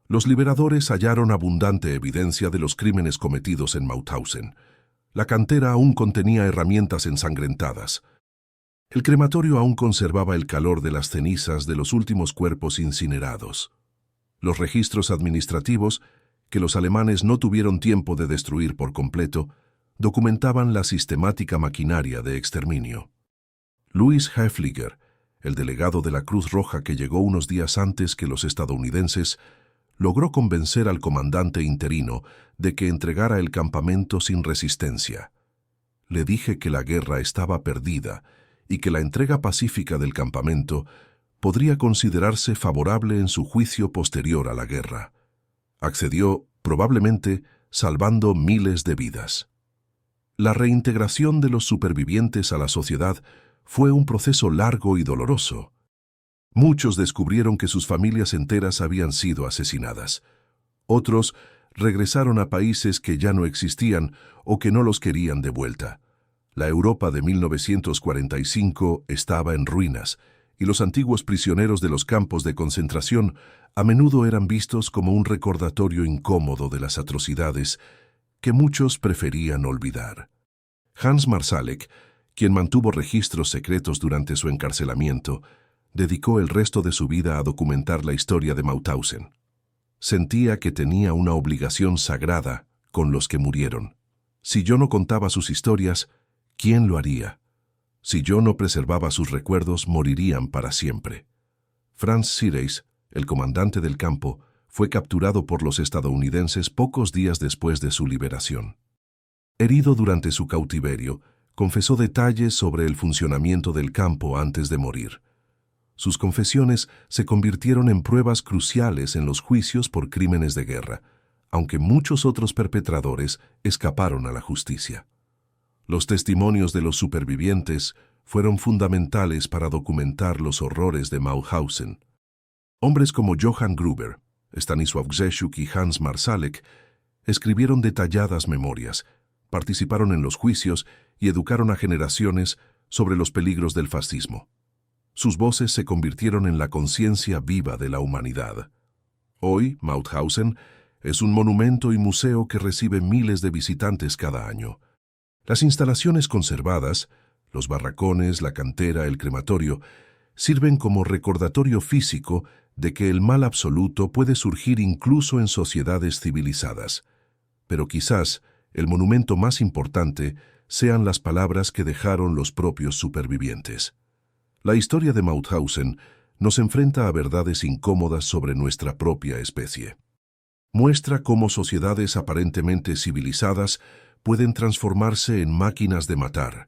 Los liberadores hallaron abundante evidencia de los crímenes cometidos en Mauthausen. La cantera aún contenía herramientas ensangrentadas. El crematorio aún conservaba el calor de las cenizas de los últimos cuerpos incinerados. Los registros administrativos, que los alemanes no tuvieron tiempo de destruir por completo, documentaban la sistemática maquinaria de exterminio. Louis Häfliger, el delegado de la Cruz Roja que llegó unos días antes que los estadounidenses, logró convencer al comandante interino de que entregara el campamento sin resistencia. Le dije que la guerra estaba perdida y que la entrega pacífica del campamento podría considerarse favorable en su juicio posterior a la guerra. Accedió, probablemente, salvando miles de vidas. La reintegración de los supervivientes a la sociedad fue un proceso largo y doloroso. Muchos descubrieron que sus familias enteras habían sido asesinadas. Otros regresaron a países que ya no existían o que no los querían de vuelta. La Europa de 1945 estaba en ruinas, y los antiguos prisioneros de los campos de concentración a menudo eran vistos como un recordatorio incómodo de las atrocidades que muchos preferían olvidar. Hans Marszalek, quien mantuvo registros secretos durante su encarcelamiento, dedicó el resto de su vida a documentar la historia de Mauthausen. Sentía que tenía una obligación sagrada con los que murieron. Si yo no contaba sus historias, ¿quién lo haría? Si yo no preservaba sus recuerdos, morirían para siempre. Franz Sireis, el comandante del campo, fue capturado por los estadounidenses pocos días después de su liberación. Herido durante su cautiverio, confesó detalles sobre el funcionamiento del campo antes de morir. Sus confesiones se convirtieron en pruebas cruciales en los juicios por crímenes de guerra, aunque muchos otros perpetradores escaparon a la justicia. Los testimonios de los supervivientes fueron fundamentales para documentar los horrores de Mauthausen. Hombres como Johann Gruber, Stanisław Grzesiuk y Hans Marszalek escribieron detalladas memorias, participaron en los juicios y educaron a generaciones sobre los peligros del fascismo. Sus voces se convirtieron en la conciencia viva de la humanidad. Hoy, Mauthausen es un monumento y museo que recibe miles de visitantes cada año. Las instalaciones conservadas, los barracones, la cantera, el crematorio, sirven como recordatorio físico de que el mal absoluto puede surgir incluso en sociedades civilizadas. Pero quizás el monumento más importante sean las palabras que dejaron los propios supervivientes. La historia de Mauthausen nos enfrenta a verdades incómodas sobre nuestra propia especie. Muestra cómo sociedades aparentemente civilizadas pueden transformarse en máquinas de matar,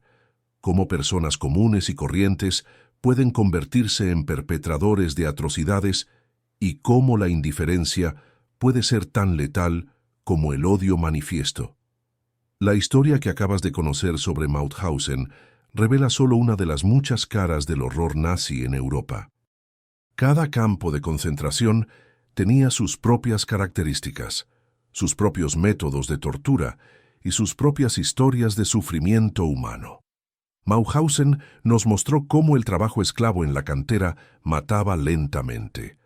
cómo personas comunes y corrientes pueden convertirse en perpetradores de atrocidades y cómo la indiferencia puede ser tan letal como el odio manifiesto. La historia que acabas de conocer sobre Mauthausen revela solo una de las muchas caras del horror nazi en Europa. Cada campo de concentración tenía sus propias características, sus propios métodos de tortura y sus propias historias de sufrimiento humano. Mauthausen nos mostró cómo el trabajo esclavo en la cantera mataba lentamente,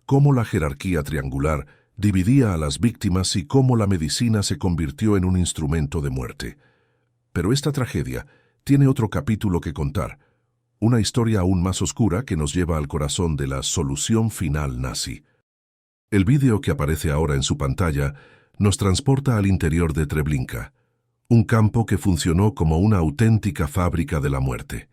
cómo la jerarquía triangular dividía a las víctimas y cómo la medicina se convirtió en un instrumento de muerte. Pero esta tragedia tiene otro capítulo que contar, una historia aún más oscura que nos lleva al corazón de la solución final nazi. El vídeo que aparece ahora en su pantalla nos transporta al interior de Treblinka, un campo que funcionó como una auténtica fábrica de la muerte.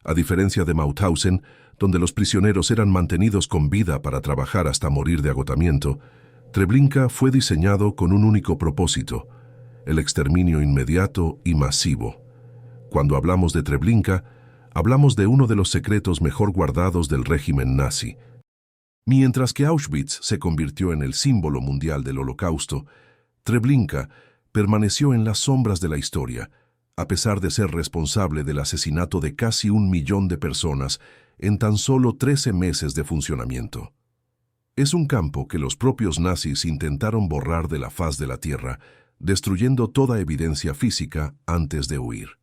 A diferencia de Mauthausen, donde los prisioneros eran mantenidos con vida para trabajar hasta morir de agotamiento, Treblinka fue diseñado con un único propósito, el exterminio inmediato y masivo. Cuando hablamos de Treblinka, hablamos de uno de los secretos mejor guardados del régimen nazi. Mientras que Auschwitz se convirtió en el símbolo mundial del Holocausto, Treblinka permaneció en las sombras de la historia, a pesar de ser responsable del asesinato de casi 1 millón de personas en tan solo 13 meses de funcionamiento. Es un campo que los propios nazis intentaron borrar de la faz de la tierra, destruyendo toda evidencia física antes de huir.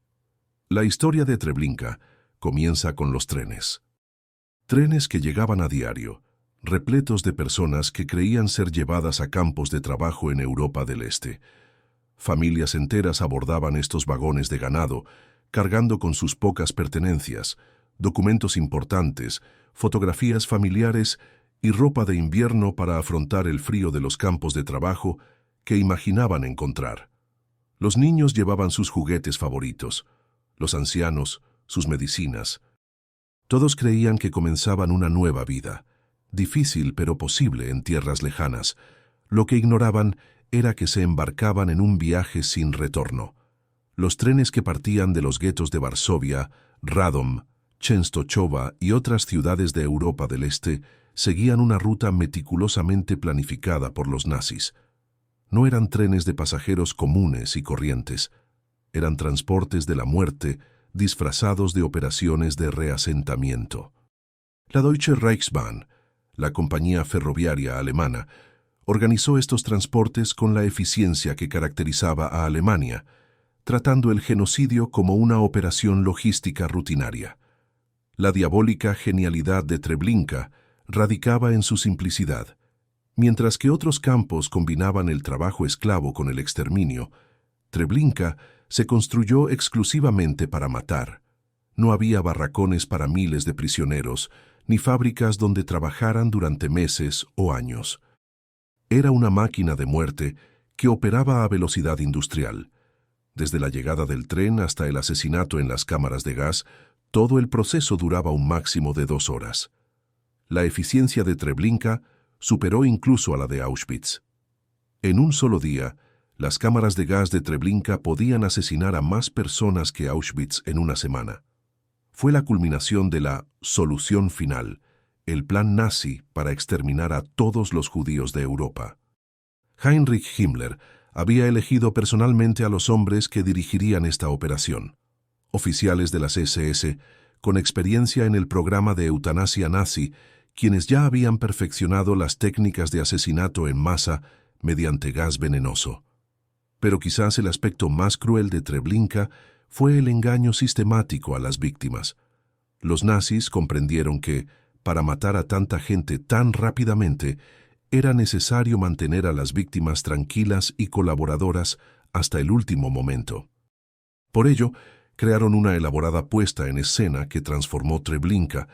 La historia de Treblinka comienza con los trenes. Trenes que llegaban a diario, repletos de personas que creían ser llevadas a campos de trabajo en Europa del Este. Familias enteras abordaban estos vagones de ganado, cargando con sus pocas pertenencias, documentos importantes, fotografías familiares y ropa de invierno para afrontar el frío de los campos de trabajo que imaginaban encontrar. Los niños llevaban sus juguetes favoritos, los ancianos, sus medicinas. Todos creían que comenzaban una nueva vida, difícil pero posible en tierras lejanas. Lo que ignoraban era que se embarcaban en un viaje sin retorno. Los trenes que partían de los guetos de Varsovia, Radom, Częstochowa y otras ciudades de Europa del Este seguían una ruta meticulosamente planificada por los nazis. No eran trenes de pasajeros comunes y corrientes, eran transportes de la muerte disfrazados de operaciones de reasentamiento. La Deutsche Reichsbahn, la compañía ferroviaria alemana, organizó estos transportes con la eficiencia que caracterizaba a Alemania, tratando el genocidio como una operación logística rutinaria. La diabólica genialidad de Treblinka radicaba en su simplicidad. Mientras que otros campos combinaban el trabajo esclavo con el exterminio, Treblinka se construyó exclusivamente para matar. No había barracones para miles de prisioneros, ni fábricas donde trabajaran durante meses o años. Era una máquina de muerte que operaba a velocidad industrial. Desde la llegada del tren hasta el asesinato en las cámaras de gas, todo el proceso duraba un máximo de 2 horas. La eficiencia de Treblinka superó incluso a la de Auschwitz. En un solo día, las cámaras de gas de Treblinka podían asesinar a más personas que Auschwitz en una semana. Fue la culminación de la solución final, el plan nazi para exterminar a todos los judíos de Europa. Heinrich Himmler había elegido personalmente a los hombres que dirigirían esta operación. Oficiales de las SS, con experiencia en el programa de eutanasia nazi, quienes ya habían perfeccionado las técnicas de asesinato en masa mediante gas venenoso. Pero quizás el aspecto más cruel de Treblinka fue el engaño sistemático a las víctimas. Los nazis comprendieron que, para matar a tanta gente tan rápidamente, era necesario mantener a las víctimas tranquilas y colaboradoras hasta el último momento. Por ello, crearon una elaborada puesta en escena que transformó Treblinka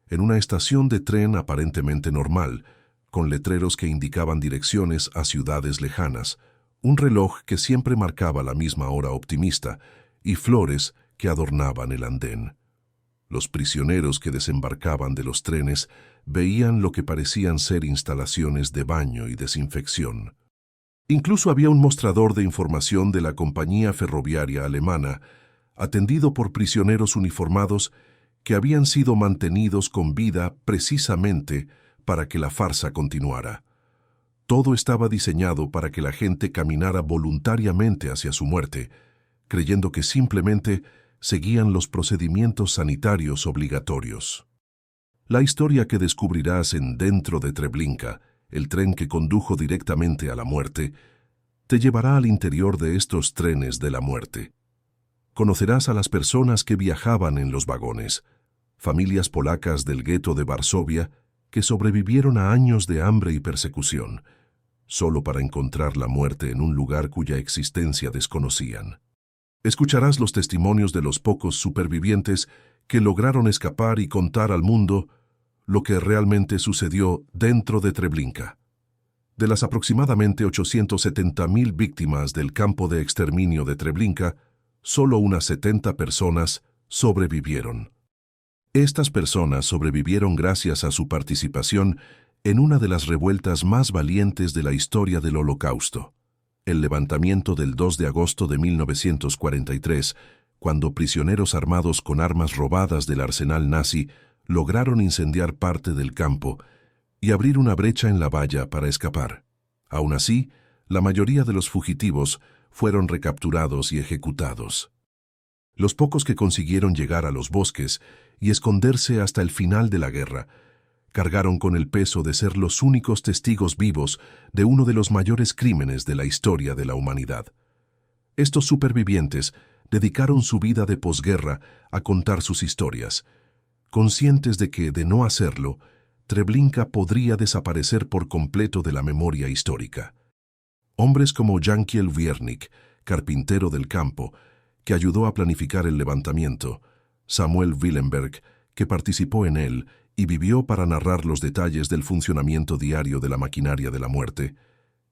en una estación de tren aparentemente normal, con letreros que indicaban direcciones a ciudades lejanas, un reloj que siempre marcaba la misma hora optimista y flores que adornaban el andén. Los prisioneros que desembarcaban de los trenes veían lo que parecían ser instalaciones de baño y desinfección. Incluso había un mostrador de información de la compañía ferroviaria alemana, atendido por prisioneros uniformados que habían sido mantenidos con vida precisamente para que la farsa continuara. Todo estaba diseñado para que la gente caminara voluntariamente hacia su muerte, creyendo que simplemente seguían los procedimientos sanitarios obligatorios. La historia que descubrirás en Dentro de Treblinka, el tren que condujo directamente a la muerte, te llevará al interior de estos trenes de la muerte. Conocerás a las personas que viajaban en los vagones, familias polacas del gueto de Varsovia que sobrevivieron a años de hambre y persecución, solo para encontrar la muerte en un lugar cuya existencia desconocían. Escucharás los testimonios de los pocos supervivientes que lograron escapar y contar al mundo lo que realmente sucedió dentro de Treblinka. De las aproximadamente 870.000 víctimas del campo de exterminio de Treblinka, solo unas 70 personas sobrevivieron. Estas personas sobrevivieron gracias a su participación en una de las revueltas más valientes de la historia del Holocausto, el levantamiento del 2 de agosto de 1943, cuando prisioneros armados con armas robadas del arsenal nazi lograron incendiar parte del campo y abrir una brecha en la valla para escapar. Aún así, la mayoría de los fugitivos fueron recapturados y ejecutados. Los pocos que consiguieron llegar a los bosques y esconderse hasta el final de la guerra, cargaron con el peso de ser los únicos testigos vivos de uno de los mayores crímenes de la historia de la humanidad. Estos supervivientes dedicaron su vida de posguerra a contar sus historias, conscientes de que, de no hacerlo, Treblinka podría desaparecer por completo de la memoria histórica. Hombres como Jankiel Wiernik, carpintero del campo, que ayudó a planificar el levantamiento, Samuel Willenberg, que participó en él y vivió para narrar los detalles del funcionamiento diario de la maquinaria de la muerte,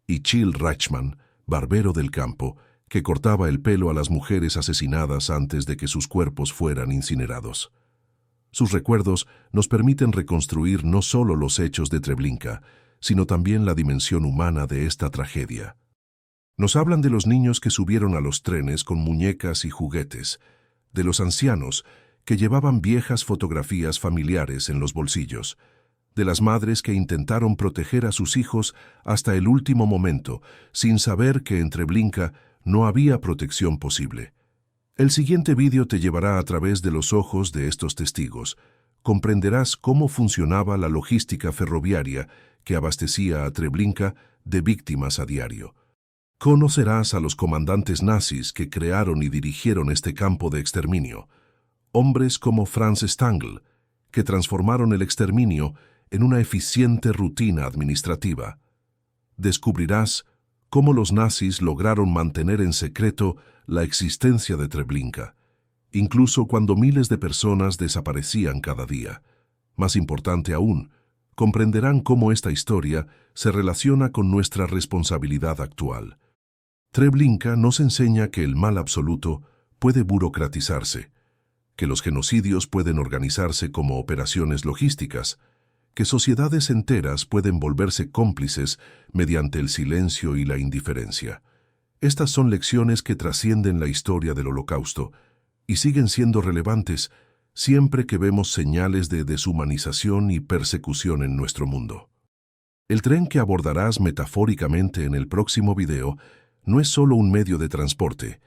y Chill Reichmann, barbero del campo, que cortaba el pelo a las mujeres asesinadas antes de que sus cuerpos fueran incinerados. Sus recuerdos nos permiten reconstruir no solo los hechos de Treblinka, sino también la dimensión humana de esta tragedia. Nos hablan de los niños que subieron a los trenes con muñecas y juguetes, de los ancianos que llevaban viejas fotografías familiares en los bolsillos, de las madres que intentaron proteger a sus hijos hasta el último momento, sin saber que en Treblinka no había protección posible. El siguiente vídeo te llevará a través de los ojos de estos testigos. Comprenderás cómo funcionaba la logística ferroviaria que abastecía a Treblinka de víctimas a diario. Conocerás a los comandantes nazis que crearon y dirigieron este campo de exterminio, hombres como Franz Stangl, que transformaron el exterminio en una eficiente rutina administrativa. Descubrirás cómo los nazis lograron mantener en secreto la existencia de Treblinka, incluso cuando miles de personas desaparecían cada día. Más importante aún, comprenderán cómo esta historia se relaciona con nuestra responsabilidad actual. Treblinka nos enseña que el mal absoluto puede burocratizarse, que los genocidios pueden organizarse como operaciones logísticas, que sociedades enteras pueden volverse cómplices mediante el silencio y la indiferencia. Estas son lecciones que trascienden la historia del Holocausto y siguen siendo relevantes siempre que vemos señales de deshumanización y persecución en nuestro mundo. El tren que abordarás metafóricamente en el próximo video no es solo un medio de transporte,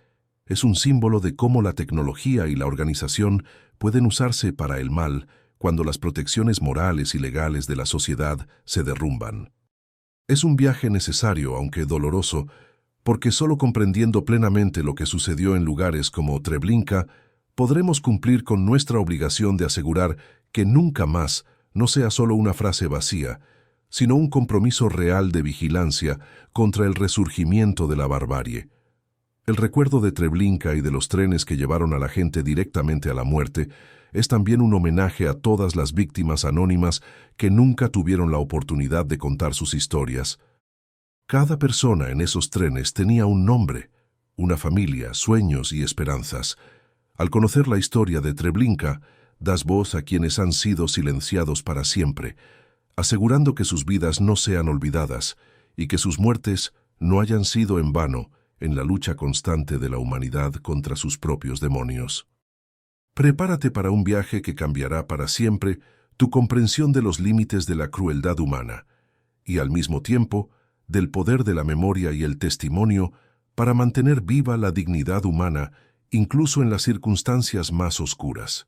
es un símbolo de cómo la tecnología y la organización pueden usarse para el mal cuando las protecciones morales y legales de la sociedad se derrumban. Es un viaje necesario, aunque doloroso, porque solo comprendiendo plenamente lo que sucedió en lugares como Treblinka, podremos cumplir con nuestra obligación de asegurar que nunca más no sea solo una frase vacía, sino un compromiso real de vigilancia contra el resurgimiento de la barbarie. El recuerdo de Treblinka y de los trenes que llevaron a la gente directamente a la muerte es también un homenaje a todas las víctimas anónimas que nunca tuvieron la oportunidad de contar sus historias. Cada persona en esos trenes tenía un nombre, una familia, sueños y esperanzas. Al conocer la historia de Treblinka, das voz a quienes han sido silenciados para siempre, asegurando que sus vidas no sean olvidadas y que sus muertes no hayan sido en vano en la lucha constante de la humanidad contra sus propios demonios. Prepárate para un viaje que cambiará para siempre tu comprensión de los límites de la crueldad humana y, al mismo tiempo, del poder de la memoria y el testimonio para mantener viva la dignidad humana incluso en las circunstancias más oscuras.